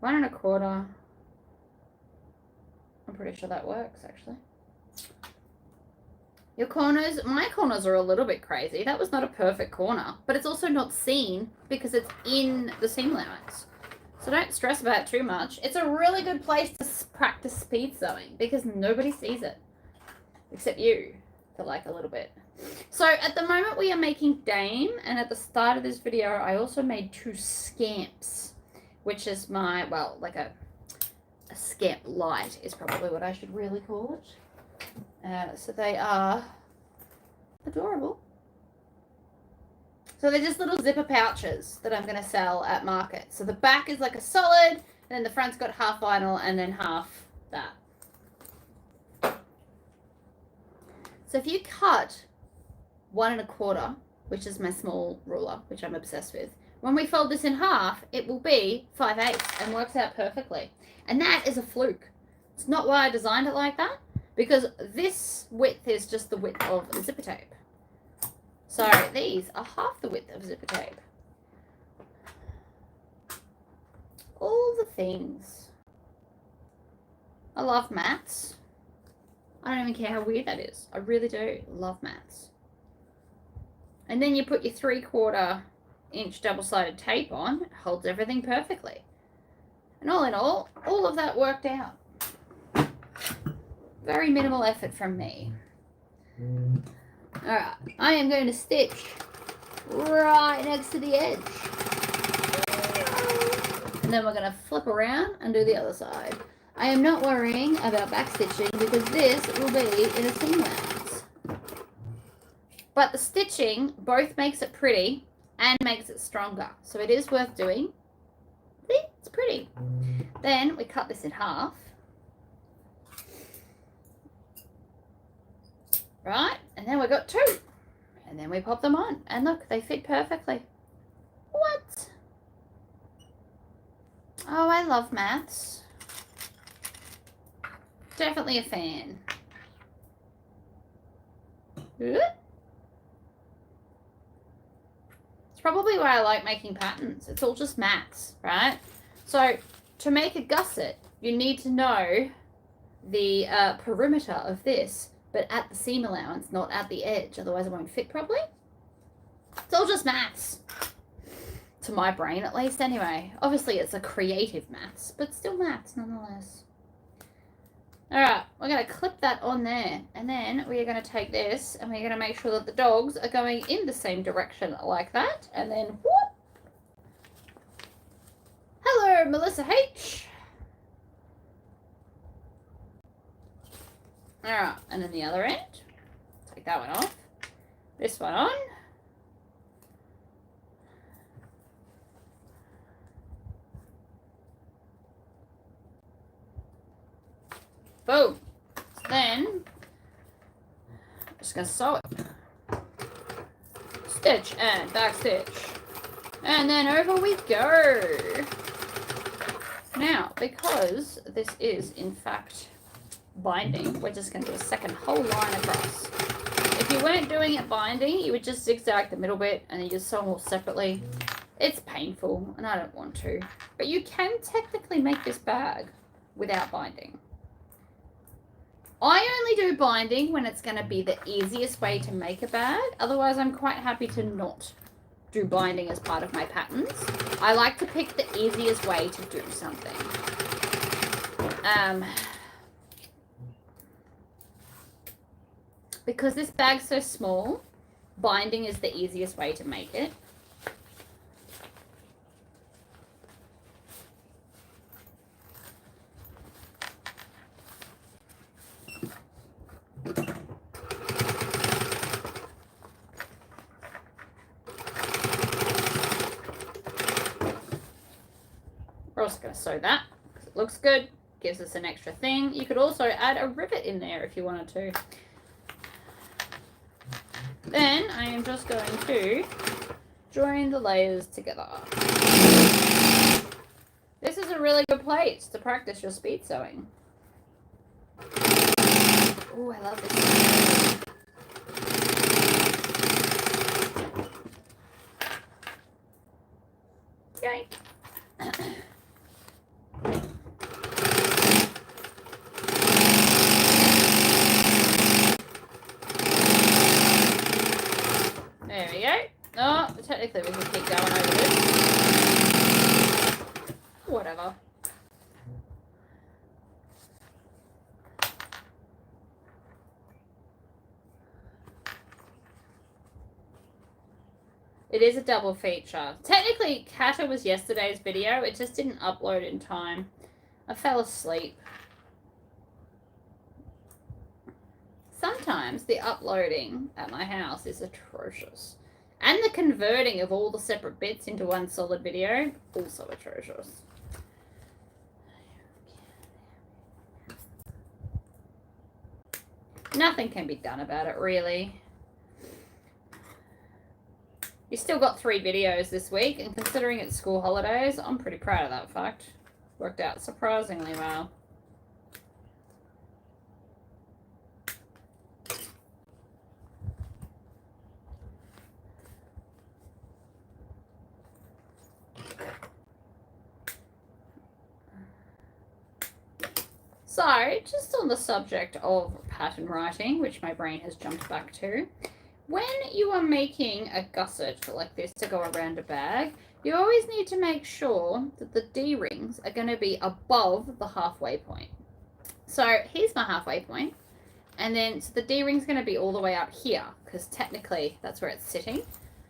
1 1/4. I'm pretty sure that works, actually. Your corners, my corners are a little bit crazy. That was not a perfect corner, but it's also not seen because it's in the seam allowance. So don't stress about it too much. It's a really good place to practice speed sewing because nobody sees it except you for like a little bit. So at the moment we are making Dame, and at the start of this video I also made 2 Scamps, which is my, well, like a Scamp Light is probably what I should really call it. So they are adorable. So they're just little zipper pouches that I'm going to sell at market. So the back is like a solid, and then the front's got half vinyl and then half that. So if you cut 1 1/4, which is my small ruler, which I'm obsessed with, when we fold this in half, it will be 5/8 and works out perfectly. And that is a fluke. It's not why I designed it like that, because this width is just the width of the zipper tape. So these are half the width of zipper tape. All the things. I love mats. I don't even care how weird that is. I really do love mats. And then you put your 3/4 inch double-sided tape on. It holds everything perfectly. And all in all of that worked out. Very minimal effort from me. Alright, I am going to stitch right next to the edge. And then we're going to flip around and do the other side. I am not worrying about back stitching because this will be in a seam allowance. But the stitching both makes it pretty and makes it stronger. So it is worth doing. See? It's pretty. Then we cut this in half. Right? And then we got 2. And then we pop them on. And look, they fit perfectly. What? Oh, I love mats. Definitely a fan. It's probably why I like making patterns. It's all just mats, right? So to make a gusset, you need to know the perimeter of this, but at the seam allowance, not at the edge. Otherwise it won't fit properly. It's all just maths. To my brain, at least, anyway. Obviously, it's a creative maths, but still maths, nonetheless. Alright, we're going to clip that on there. And then we are going to take this, and we're going to make sure that the dogs are going in the same direction like that. And then, whoop! Hello, Melissa H. Alright, and then the other end. Take that one off. This one on. Boom. Then, I'm just going to sew it. Stitch and back stitch. And then over we go. Now, because this is, in fact, binding, we're just going to do a second whole line across. If you weren't doing it binding, you would just zigzag the middle bit and then you just sew them all separately. It's painful and I don't want to. But you can technically make this bag without binding. I only do binding when it's going to be the easiest way to make a bag. Otherwise, I'm quite happy to not do binding as part of my patterns. I like to pick the easiest way to do something. Because this bag's so small, binding is the easiest way to make it. We're also going to sew that because it looks good. Gives us an extra thing. You could also add a rivet in there if you wanted to. Then I am just going to join the layers together. This is a really good place to practice your speed sewing. Oh, I love this. Yay. There we go. Oh, technically we can keep going over this. Whatever. It is a double feature. Technically, Kata was yesterday's video. It just didn't upload in time. I fell asleep. Sometimes the uploading at my house is atrocious. And the converting of all the separate bits into one solid video, also atrocious. Nothing can be done about it, really. You still got 3 videos this week, and considering it's school holidays, I'm pretty proud of that fact. Worked out surprisingly well. So, just on the subject of pattern writing, which my brain has jumped back to, when you are making a gusset like this to go around a bag, you always need to make sure that the D-rings are going to be above the halfway point. So here's my halfway point, and then so the D-ring's going to be all the way up here, because technically that's where it's sitting.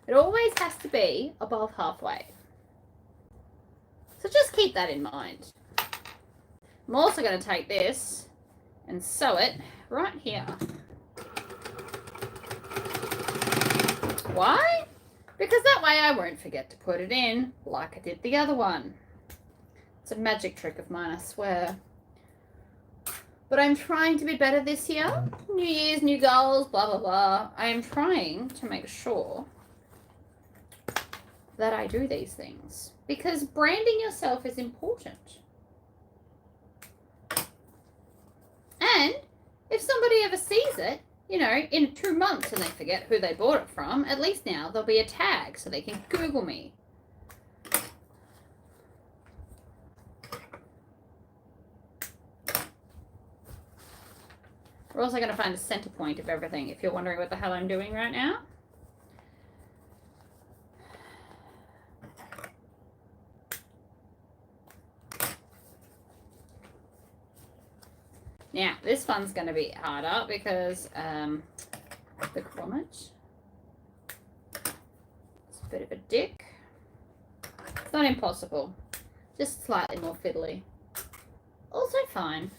It always has to be above halfway. So just keep that in mind. I'm also going to take this and sew it right here. Why? Because that way I won't forget to put it in like I did the other one. It's a magic trick of mine, I swear. But I'm trying to be better this year. New Year's, new goals, blah, blah, blah. I am trying to make sure that I do these things. Because branding yourself is important. And if somebody ever sees it, you know, in 2 months and they forget who they bought it from, at least now there'll be a tag so they can Google me. We're also going to find the center point of everything if you're wondering what the hell I'm doing right now. Now, this one's going to be harder because the grommet. It's a bit of a dick. It's not impossible, just slightly more fiddly. Also fine.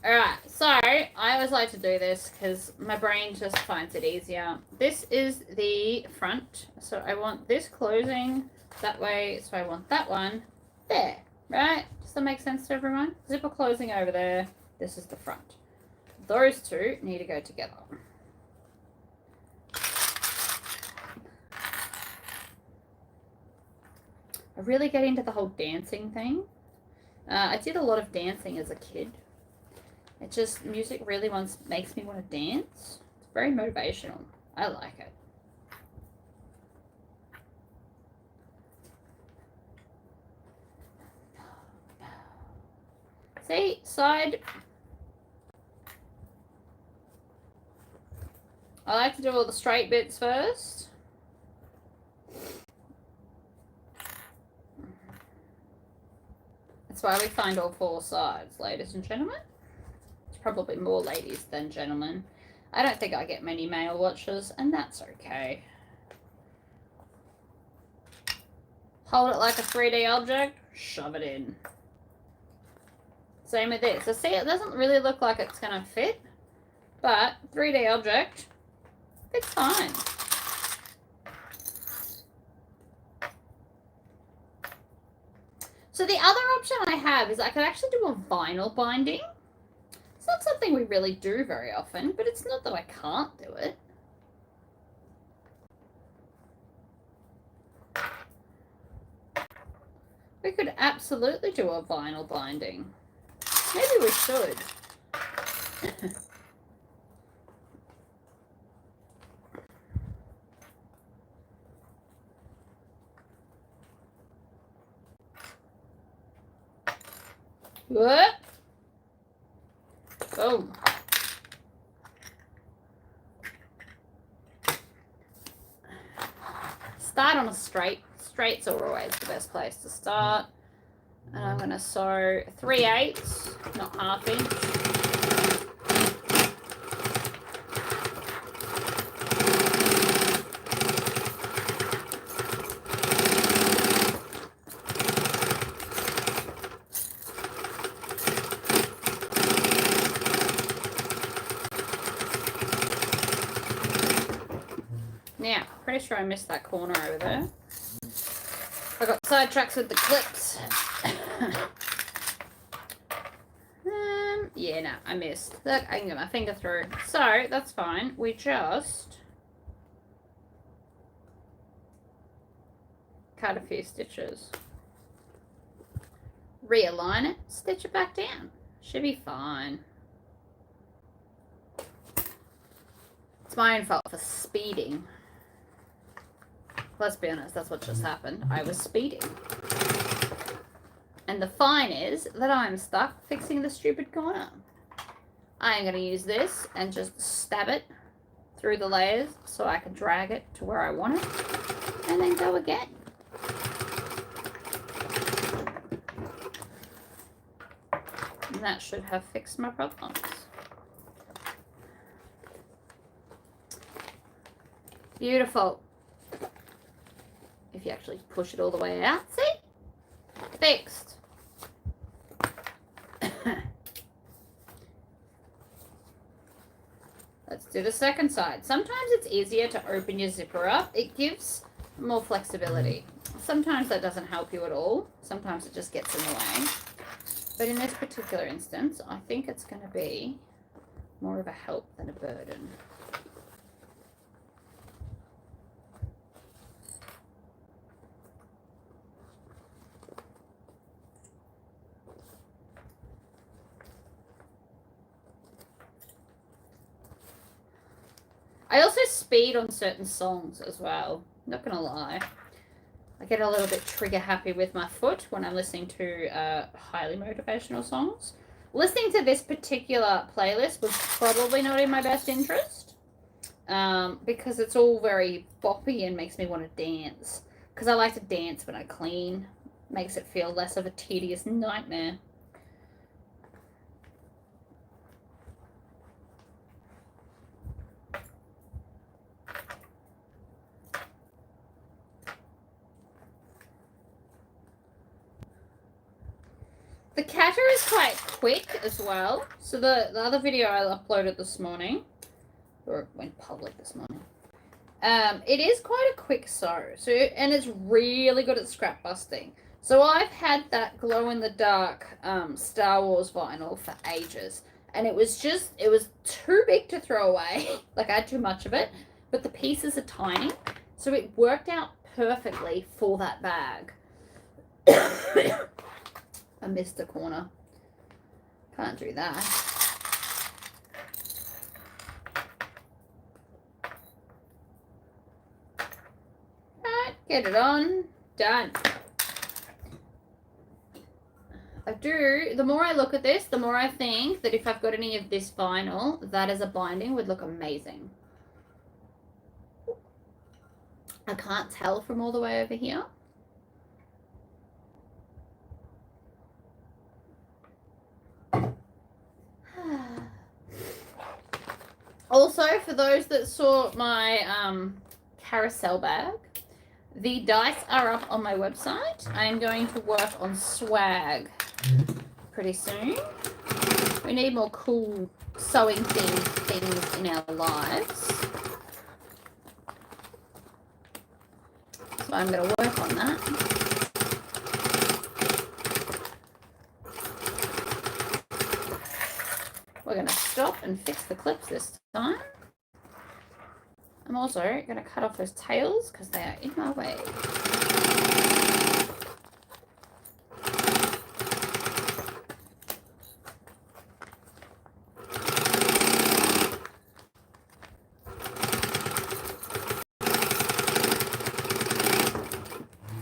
Alright, so I always like to do this because my brain just finds it easier. This is the front, so I want this closing that way, so I want that one there, right? Does that make sense to everyone? Zipper closing over there, this is the front. Those two need to go together. I really get into the whole dancing thing. I did a lot of dancing as a kid. It just, music really makes me want to dance. It's very motivational. I like it. See, side. I like to do all the straight bits first. That's why we find all 4 sides, ladies and gentlemen. Probably more ladies than gentlemen. I don't think I get many male watchers, and that's okay. Hold it like a 3D object, shove it in. Same with this. So see, it doesn't really look like it's going to fit, but 3D object, it's fine. So the other option I have is I could actually do a vinyl binding. It's not something we really do very often, but it's not that I can't do it. We could absolutely do a vinyl binding. Maybe we should. What? Boom. Start on a straight. Straights are always the best place to start. And I'm going to sew 3/8, not ½ inch. Now, pretty sure I missed that corner over there. I got sidetracks with the clips. Yeah, no, I missed. Look, I can get my finger through. So, that's fine. We just cut a few stitches. Realign it, stitch it back down. Should be fine. It's my own fault for speeding. Let's be honest, that's what just happened. I was speeding. And the fine is that I'm stuck fixing the stupid corner. I'm going to use this and just stab it through the layers so I can drag it to where I want it. And then go again. And that should have fixed my problems. Beautiful. If you actually push it all the way out, see? Fixed. Let's do the second side. Sometimes it's easier to open your zipper up. It gives more flexibility. Sometimes that doesn't help you at all. Sometimes it just gets in the way. But in this particular instance, I think it's going to be more of a help than a burden. I also speed on certain songs as well. Not gonna lie. I get a little bit trigger happy with my foot when I'm listening to highly motivational songs. Listening to this particular playlist was probably not in my best interest because it's all very boppy and makes me want to dance. Because I like to dance when I clean. Makes it feel less of a tedious nightmare. The catter is quite quick as well. So the other video I uploaded this morning, or it went public this morning, it is quite a quick sew. So, and it's really good at scrap busting. So I've had that glow-in-the-dark Star Wars vinyl for ages. And it was too big to throw away. Like I had too much of it. But the pieces are tiny. So it worked out perfectly for that bag. I missed a corner. Can't do that. Right, get it on. Done. The more I look at this, the more I think that if I've got any of this vinyl, that as a binding would look amazing. I can't tell from all the way over here. Also, for those that saw my carousel bag, the dice are up on my website. I am going to work on swag pretty soon. We need more cool sewing themed things in our lives. So I'm going to work on that. we're going to stop and fix the clips this time. I'm also going to cut off those tails because they are in my way.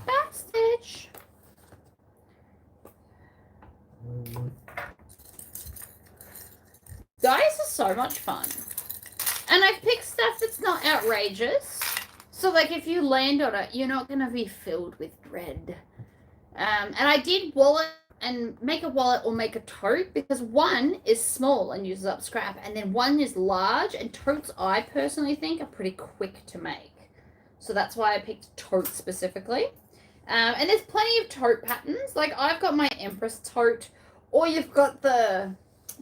Backstitch. Dies are so much fun. And I've picked stuff that's not outrageous. So, like, if you land on it, you're not going to be filled with dread. And I did wallet and make a wallet or make a tote because one is small and uses up scrap. And then one is large. And totes, I personally think, are pretty quick to make. So that's why I picked tote specifically. And there's plenty of tote patterns. Like, I've got my Empress tote. Or you've got the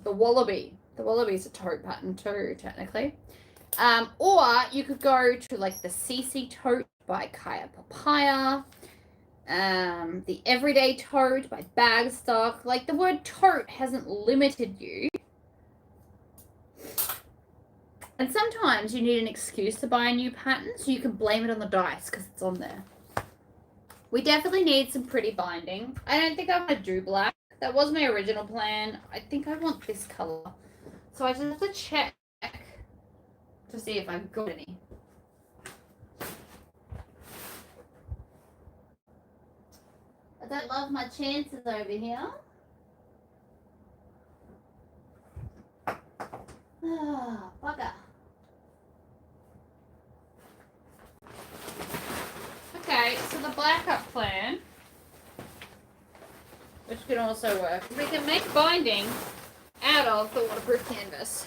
Wallaby. The Wallaby's a tote pattern too, technically. Or you could go to like the CC tote by Kaya Papaya, the Everyday tote by Bagstock. Like, the word tote hasn't limited you. And sometimes you need an excuse to buy a new pattern, so you can blame it on the dice because it's on there. We definitely need some pretty binding. I don't think I want to do black. That was my original plan. I think I want this color. So I just have to check to see if I've got any. I don't love my chances over here. Ah, bugger. Okay, so the black up plan, which can also work. We can make binding out of the waterproof canvas.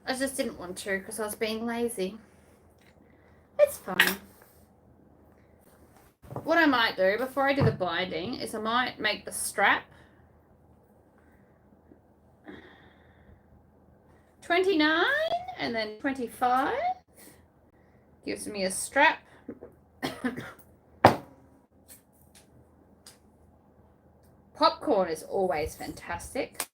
I just didn't want to because I was being lazy. It's fine. What I might do before I do the binding is I might make the strap 29 and then 25. Gives me a strap. Popcorn is always fantastic.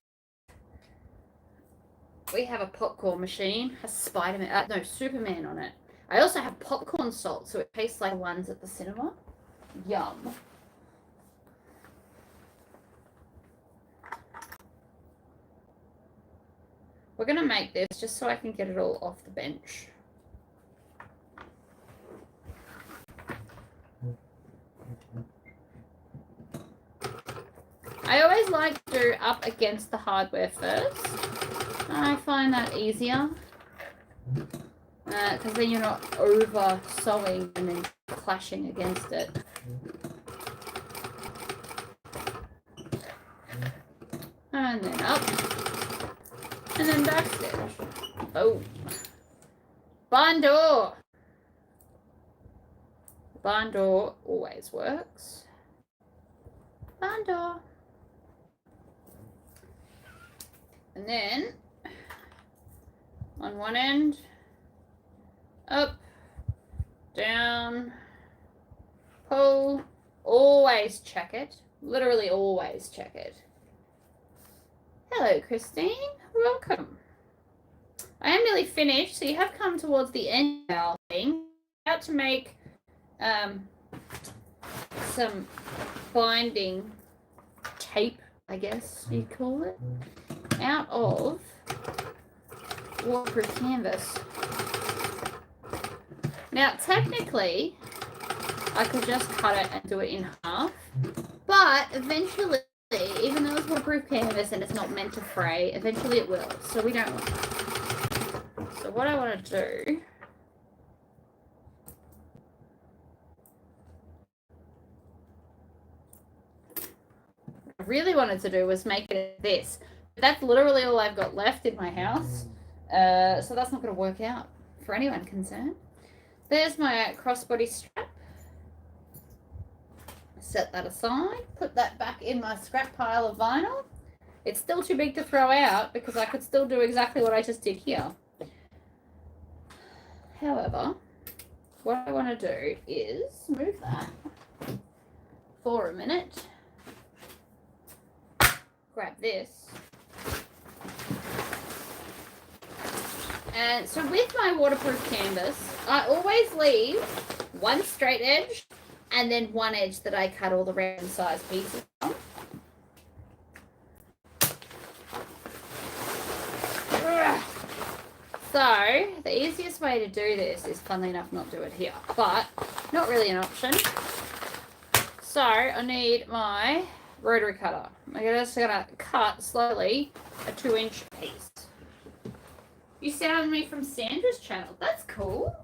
We have a popcorn machine, has Spider-Man, no, Superman on it. I also have popcorn salt, so it tastes like ones at the cinema. Yum. We're going to make this just so I can get it all off the bench. I always like to do up against the hardware first. I find that easier because then you're not over sewing and then clashing against it. And then up. And then backstitch. Oh. Barn door. Barn door always works. Barn door. And then on one end, up, down, pull, always check it. Literally always check it. Hello, Christine. Welcome. I am nearly finished, so you have come towards the end of our thing. I'm about to make some binding tape, I guess you'd call it, out of waterproof canvas. Now, technically, I could just cut it and do it in half, but eventually, even though it's waterproof canvas and it's not meant to fray, eventually it will, so we don't want that. So what I want to do I really wanted to do was make it this. That's literally all I've got left in my house. So that's not going to work out for anyone concerned. There's my crossbody strap. Set that aside. Put that back in my scrap pile of vinyl. It's still too big to throw out because I could still do exactly what I just did here. However, what I want to do is move that for a minute. Grab this. So with my waterproof canvas, I always leave one straight edge and then one edge that I cut all the random size pieces on. So the easiest way to do this is, funnily enough, not do it here, but not really an option. So I need my rotary cutter. I'm just gonna cut slowly a 2-inch piece. You sounded me from Sandra's channel. That's cool.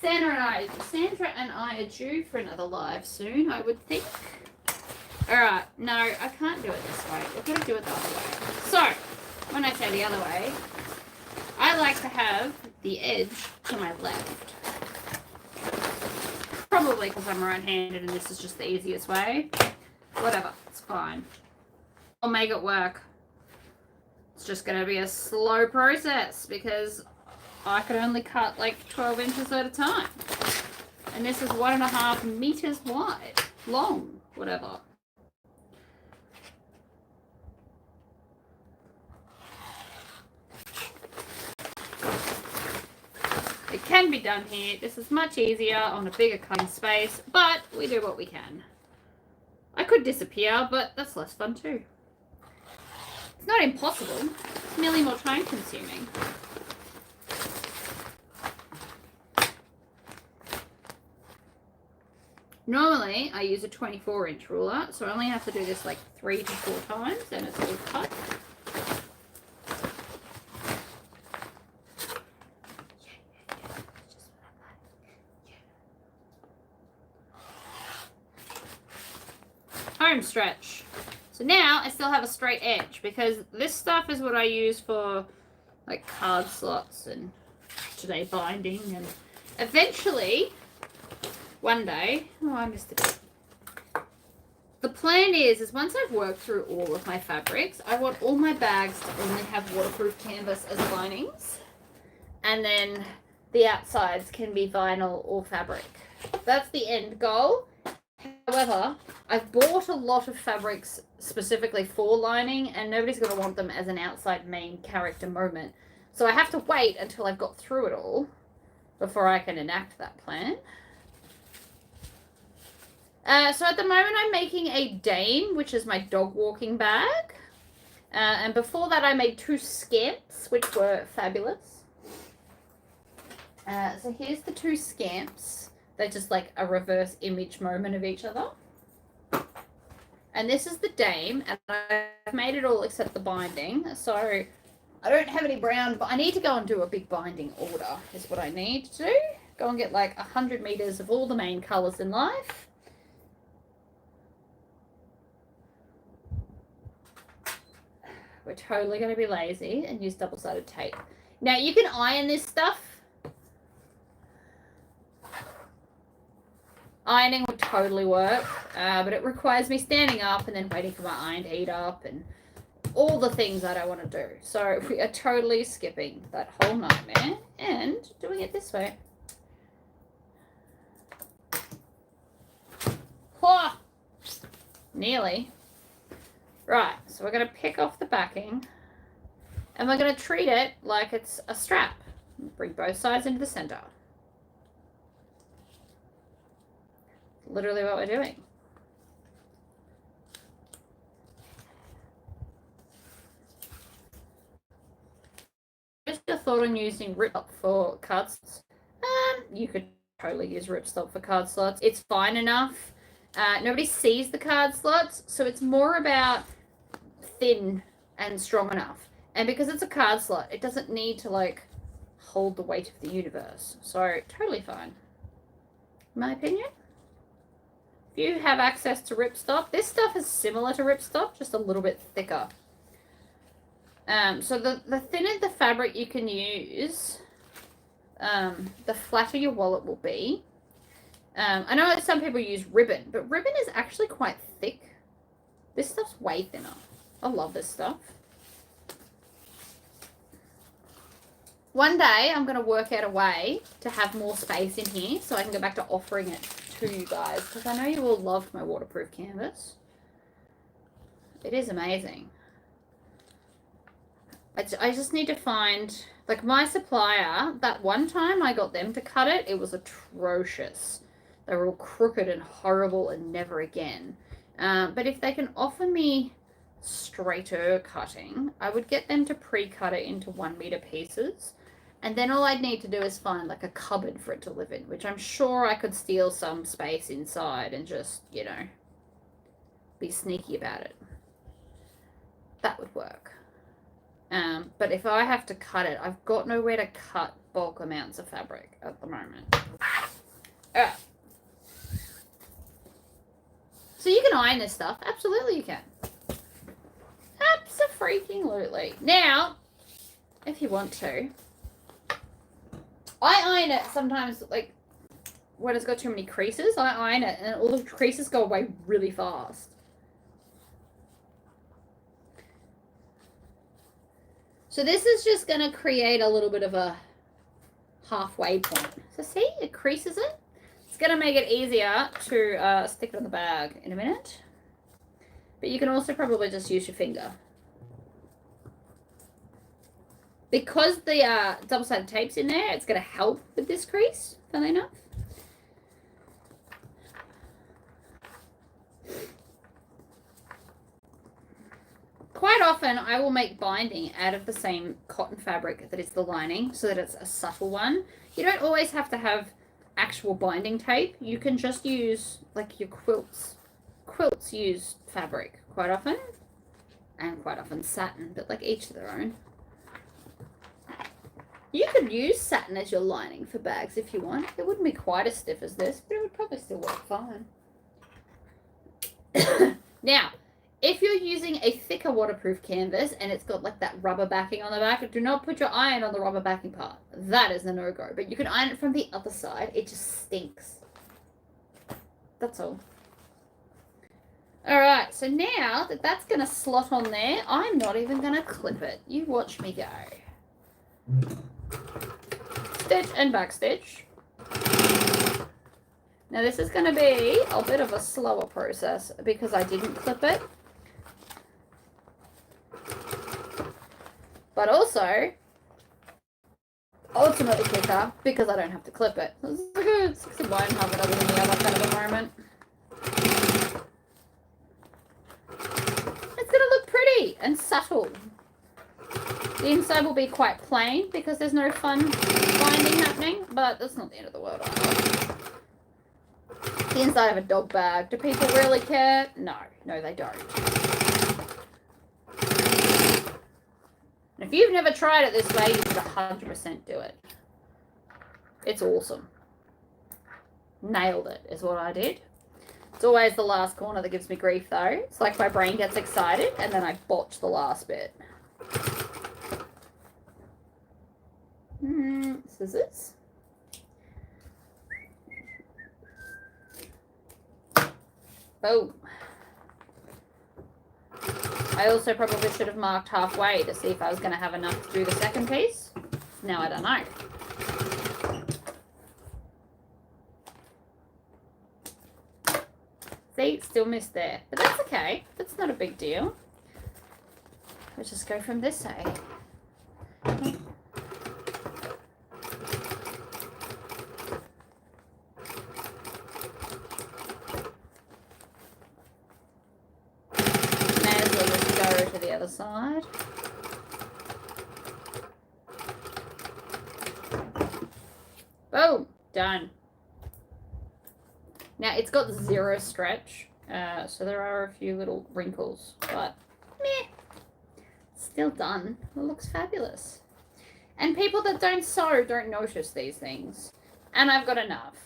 Sandra and I are due for another live soon, I would think. Alright, no, I can't do it this way. We're going to do it the other way. So, when I say the other way, I like to have the edge to my left. Probably because I'm right-handed and this is just the easiest way. Whatever, it's fine. I'll make it work. It's just going to be a slow process because I can only cut like 12 inches at a time. And this is 1.5 meters wide, long, whatever. It can be done here. This is much easier on a bigger cutting space, but we do what we can. I could disappear, but that's less fun too. It's not impossible. It's merely more time consuming. Normally, I use a 24-inch ruler, so I only have to do this like 3 to 4 times, and it's all cut. Home stretch. So now I still have a straight edge because this stuff is what I use for like card slots and today binding, and eventually one day, oh, I missed it. The plan is once I've worked through all of my fabrics, I want all my bags to only have waterproof canvas as linings, and then the outsides can be vinyl or fabric. That's the end goal. However, I've bought a lot of fabrics specifically for lining, and nobody's going to want them as an outside main character moment. So I have to wait until I've got through it all before I can enact that plan. So at the moment I'm making a Dame, which is my dog walking bag. And before that I made 2 Scamps, which were fabulous. So here's the 2 Scamps. They're just like a reverse image moment of each other. And this is the Dame, and I've made it all except the binding. So I don't have any brown, but I need to go and do a big binding order is what I need to do. Go and get like 100 meters of all the main colors in life. We're totally going to be lazy and use double-sided tape. Now you can iron this stuff. Ironing would totally work, but it requires me standing up and then waiting for my iron to heat up and all the things I don't want to do. So we are totally skipping that whole nightmare and doing it this way. Whoa! Nearly. Right, so we're going to pick off the backing and we're going to treat it like it's a strap. Bring both sides into the center. Literally what we're doing. Just a thought on using ripstop for card slots. You could totally use ripstop for card slots. It's fine enough. Nobody sees the card slots, so it's more about thin and strong enough. And because it's a card slot, it doesn't need to like hold the weight of the universe. So totally fine, in my opinion. If you have access to ripstop, this stuff is similar to ripstop, just a little bit thicker. So the thinner the fabric you can use, the flatter your wallet will be. I know that some people use ribbon, but ribbon is actually quite thick. This stuff's way thinner. I love this stuff. One day I'm going to work out a way to have more space in here so I can go back to offering it to you guys, because I know you all loved my waterproof canvas. It is amazing. I just need to find, like, my supplier, that one time I got them to cut it, it was atrocious. They were all crooked and horrible and never again. But if they can offer me straighter cutting, I would get them to pre-cut it into 1 meter pieces. And then all I'd need to do is find like a cupboard for it to live in, which I'm sure I could steal some space inside and just, you know, be sneaky about it. That would work. But if I have to cut it, I've got nowhere to cut bulk amounts of fabric at the moment. Alright. So you can iron this stuff. Absolutely you can. Abso-freaking-lutely. Now, if you want to, I iron it sometimes, like, when it's got too many creases, I iron it and all the creases go away really fast. So this is just going to create a little bit of a halfway point. So see, it creases it. It's going to make it easier to stick it in the bag in a minute. But you can also probably just use your finger. Because the double-sided tape's in there, it's going to help with this crease, funnily enough. Quite often, I will make binding out of the same cotton fabric that is the lining, so that it's a subtle one. You don't always have to have actual binding tape. You can just use, like, your quilts. Quilts use fabric quite often, and quite often satin, but, like, each to their own. You could use satin as your lining for bags if you want. It wouldn't be quite as stiff as this, but it would probably still work fine. Now, if you're using a thicker waterproof canvas and it's got like that rubber backing on the back, do not put your iron on the rubber backing part. That is a no-go. But you can iron it from the other side. It just stinks. That's all. Alright, so now that that's going to slot on there, I'm not even going to clip it. You watch me go. Stitch and back stitch. Now this is going to be a bit of a slower process because I didn't clip it. But also, ultimately quicker because I don't have to clip it. It's why I'm having it in the other kind of environment. It's going to look pretty and subtle. The inside will be quite plain because there's no fun binding happening, but that's not the end of the world either. The inside of a dog bag. Do people really care? No. No, they don't. If you've never tried it this way, you should 100% do it. It's awesome. Nailed it is what I did. It's always the last corner that gives me grief though. It's like my brain gets excited and then I botch the last bit. Scissors. Boom. I also probably should have marked halfway to see if I was going to have enough to do the second piece. Now I don't know. See, still missed there. But that's okay. That's not a big deal. Let's just go from this side. Side. Boom, done. Now it's got zero stretch, so there are a few little wrinkles, but meh, still done. It looks fabulous. And people that don't sew don't notice these things. And I've got enough.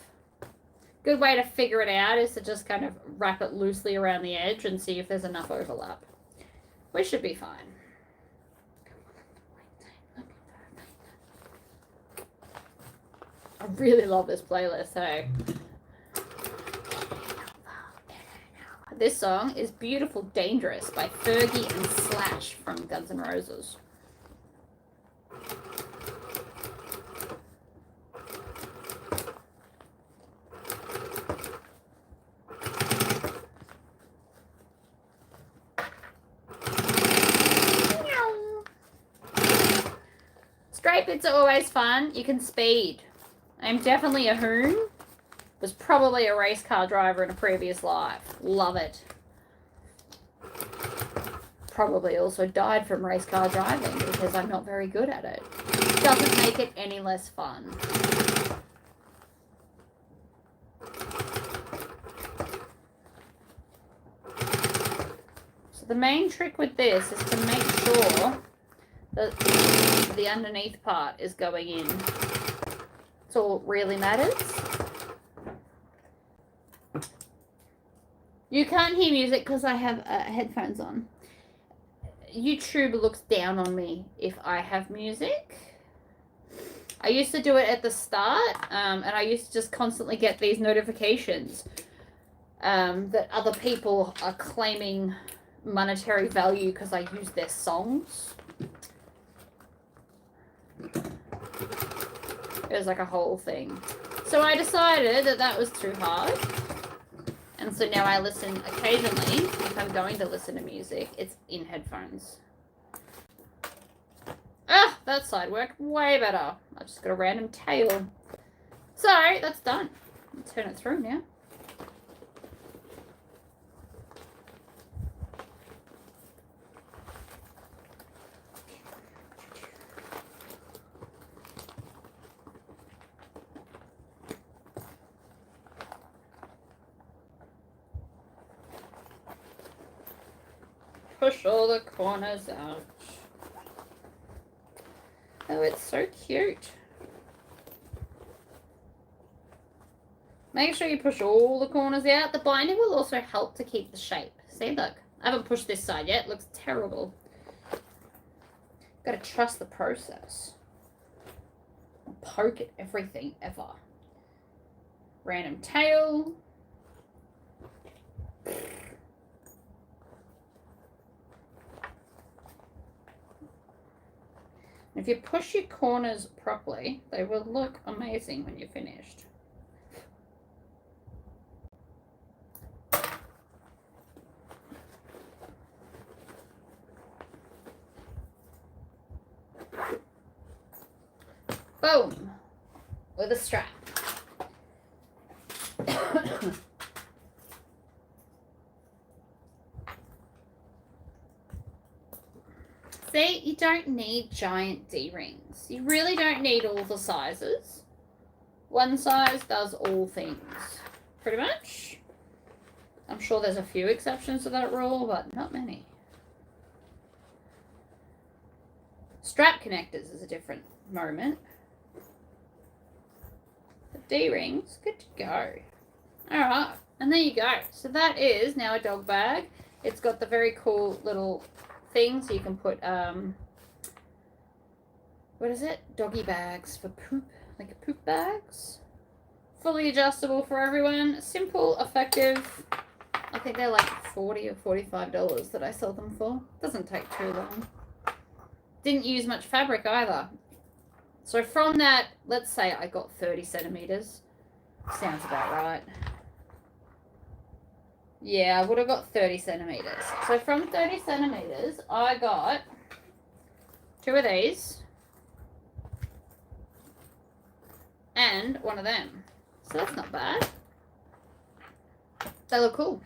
Good way to figure it out is to just kind of wrap it loosely around the edge and see if there's enough overlap. We should be fine. I really love this playlist, hey? This song is Beautiful Dangerous by Fergie and Slash from Guns N' Roses. spray bits are always fun. You can speed. I'm definitely a hoon. Was probably a race car driver in a previous life. Love it. Probably also died from race car driving because I'm not very good at it. Doesn't make it any less fun. So the main trick with this is to make sure that the underneath part is going in. That's all that really matters. You can't hear music because I have headphones on. YouTube looks down on me if I have music. I used to do it at the start, and I used to just constantly get these notifications that other people are claiming monetary value because I use their songs. It was like a whole thing. So I decided that that was too hard. And so now I listen occasionally, if I'm going to listen to music, it's in headphones. Ah, that side worked way better. I just got a random tail. So, that's done. I'll turn it through now. Push all the corners out. Oh, it's so cute. Make sure you push all the corners out. The binding will also help to keep the shape. See, look. I haven't pushed this side yet. It looks terrible. Gotta trust the process. I'll poke at everything ever. Random tail. If you push your corners properly, they will look amazing when you're finished. Boom! With a strap. See, you don't need giant D-rings. You really don't need all the sizes. One size does all things, pretty much. I'm sure there's a few exceptions to that rule, but not many. Strap connectors is a different moment. The D-rings, good to go. Alright, and there you go. So that is now a dog bag. It's got the very cool little things you can put what is it, doggy bags for poop, like poop bags, fully adjustable for everyone, simple, effective. I think they're like $40 or $45 that I sell them for. Doesn't take too long. Didn't use much fabric either. So from that, let's say I got 30 centimeters. Sounds about right. Yeah, I would have got 30 centimeters. So from 30 centimeters, I got 2 of these and one of them. So that's not bad. They look cool.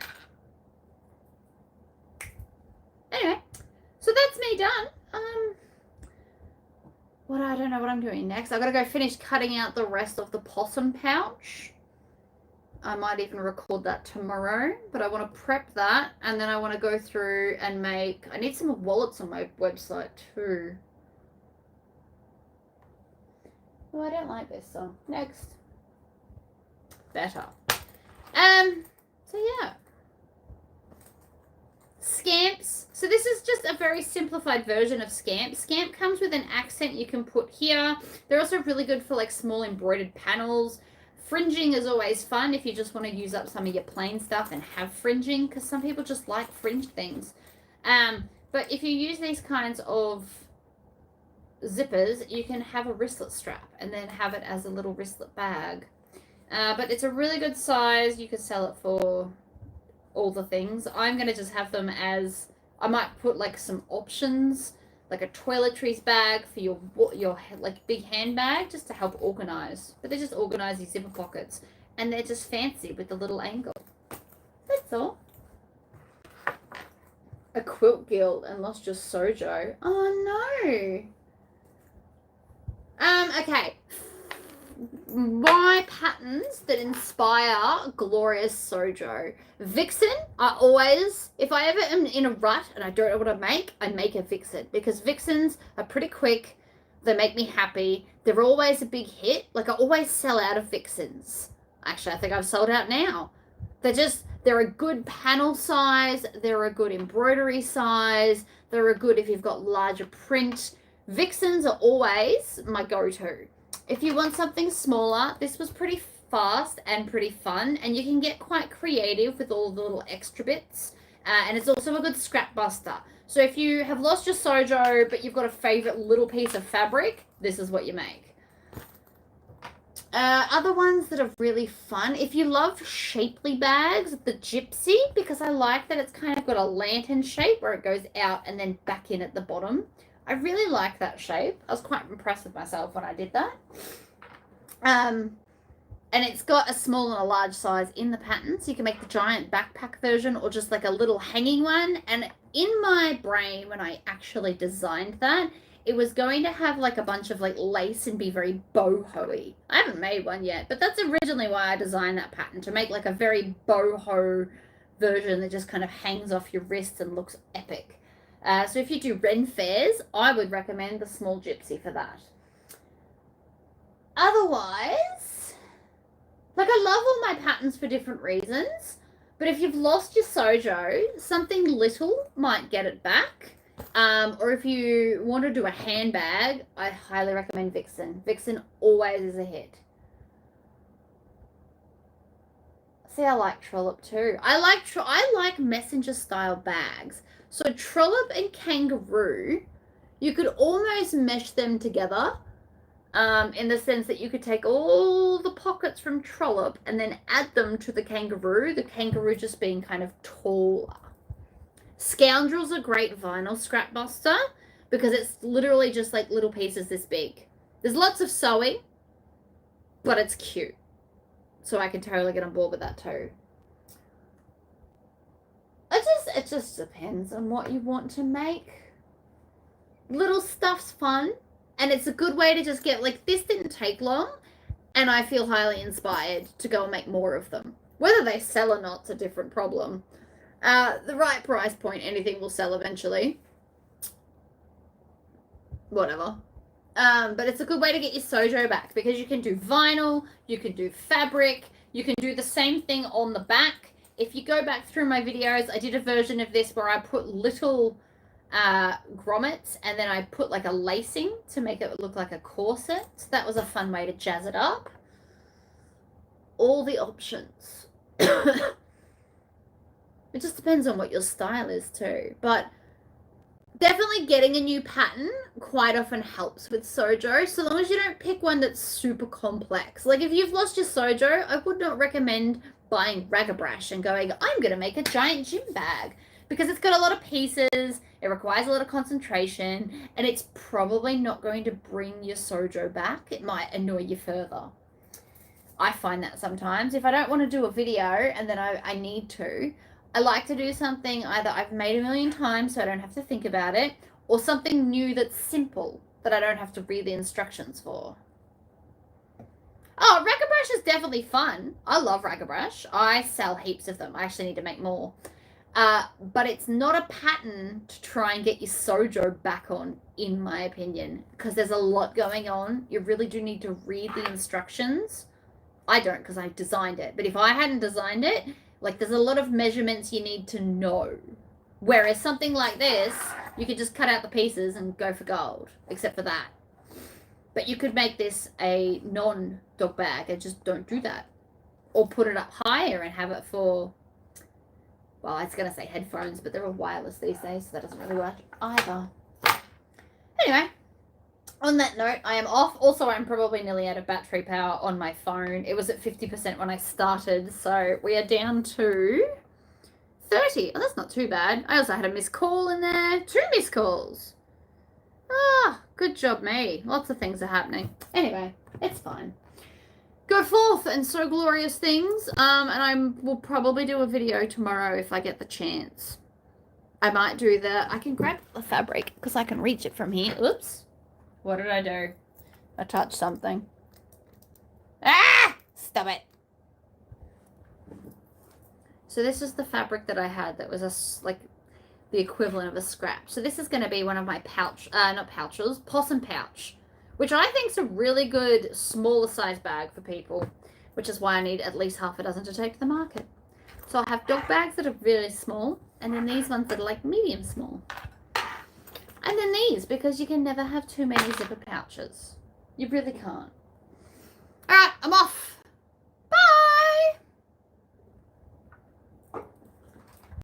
Anyway, so that's me done. I don't know what I'm doing next. I've got to go finish cutting out the rest of the possum pouch. I might even record that tomorrow, but I want to prep that, and then I want to go through and make, I need some wallets on my website too. Oh, I don't like this song. Next. Better. So yeah. Scamps. So this is just a very simplified version of Scamp. Scamp comes with an accent you can put here. They're also really good for like small embroidered panels. Fringing is always fun if you just want to use up some of your plain stuff and have fringing, because some people just like fringed things. But if you use these kinds of zippers, you can have a wristlet strap and then have it as a little wristlet bag. But it's a really good size. You could sell it for all the things. I'm going to just have them as, I might put like some options like a toiletries bag for your like big handbag, just to help organize. But they just organize these zipper pockets, and they're just fancy with the little angle. That's all. A quilt guild and lost your sojo. Oh no. Okay. My patterns that inspire glorious sojo. Vixen, I always, if I ever am in a rut and I don't know what to make, I make a vixen, because vixens are pretty quick. They make me happy. They're always a big hit. Like, I always sell out of vixens. Actually, I think I've sold out now. They're a good panel size. They're a good embroidery size. They're a good if you've got larger print. Vixens are always my go-to. If you want something smaller, this was pretty fast and pretty fun, and you can get quite creative with all the little extra bits. And it's also a good scrap buster. So if you have lost your sojo, but you've got a favorite little piece of fabric, this is what you make. Other ones that are really fun, if you love shapely bags, the Gypsy, because I like that it's kind of got a lantern shape where it goes out and then back in at the bottom. I really like that shape. I was quite impressed with myself when I did that. And it's got a small and a large size in the pattern, so you can make the giant backpack version or just like a little hanging one. And in my brain, when I actually designed that, it was going to have like a bunch of like lace and be very boho-y. I haven't made one yet, but that's originally why I designed that pattern, to make like a very boho version that just kind of hangs off your wrist and looks epic. So if you do Ren fairs, I would recommend the small Gypsy for that. Otherwise, like, I love all my patterns for different reasons, but if you've lost your sojo, something little might get it back. Or if you want to do a handbag, I highly recommend Vixen. Vixen always is a hit. See, I like Trollop too. I like messenger style bags. So Trollop and Kangaroo, you could almost mesh them together, in the sense that you could take all the pockets from Trollop and then add them to the Kangaroo just being kind of taller. Scoundrel's a great vinyl scrap buster because it's literally just like little pieces this big. There's lots of sewing, but it's cute. So I can totally get on board with that too. It just depends on what you want to make. Little stuff's fun, and it's a good way to just get, like, this didn't take long, and I feel highly inspired to go and make more of them. Whether they sell or not's a different problem. The right price point, anything will sell eventually. Whatever. But it's a good way to get your sojo back, because you can do vinyl, you can do fabric, you can do the same thing on the back. If you go back through my videos, I did a version of this where I put little grommets and then I put like a lacing to make it look like a corset. So that was a fun way to jazz it up. All the options. It just depends on what your style is too. But definitely getting a new pattern quite often helps with sojo, so long as you don't pick one that's super complex. Like, if you've lost your sojo, I would not recommend buying Ragabrash and going, I'm going to make a giant gym bag, because it's got a lot of pieces, it requires a lot of concentration, and it's probably not going to bring your sojo back. It might annoy you further. I find that sometimes. If I don't want to do a video and then I need to, I like to do something either I've made a million times so I don't have to think about it, or something new that's simple that I don't have to read the instructions for. Oh, Ragabrash is definitely fun. I love Ragabrash. I sell heaps of them. I actually need to make more. But it's not a pattern to try and get your sojo back on, in my opinion, because there's a lot going on. You really do need to read the instructions. I don't, because I designed it. But if I hadn't designed it, like, there's a lot of measurements you need to know. Whereas something like this, you could just cut out the pieces and go for gold, except for that. But you could make this a non-dog bag and just don't do that. Or put it up higher and have it for, well, I was going to say headphones, but they're all wireless these days, so that doesn't really work either. Anyway, on that note, I am off. Also, I'm probably nearly out of battery power on my phone. It was at 50% when I started, so we are down to 30. Oh, that's not too bad. I also had a missed call in there. 2 missed calls. Ah, good job me. Lots of things are happening. Anyway, it's fine. Go forth and sow glorious things. And I will probably do a video tomorrow if I get the chance. I might do I can grab the fabric because I can reach it from here. Oops. What did I do? I touched something. Ah! Stop it. So this is the fabric that I had that was like the equivalent of a scrap. So this is going to be one of my possum pouch, which I think is a really good smaller size bag for people, which is why I need at least half a dozen to take to the market. So I have dog bags that are really small, and then these ones that are like medium small. And then these, because you can never have too many zipper pouches. You really can't. All right, I'm off.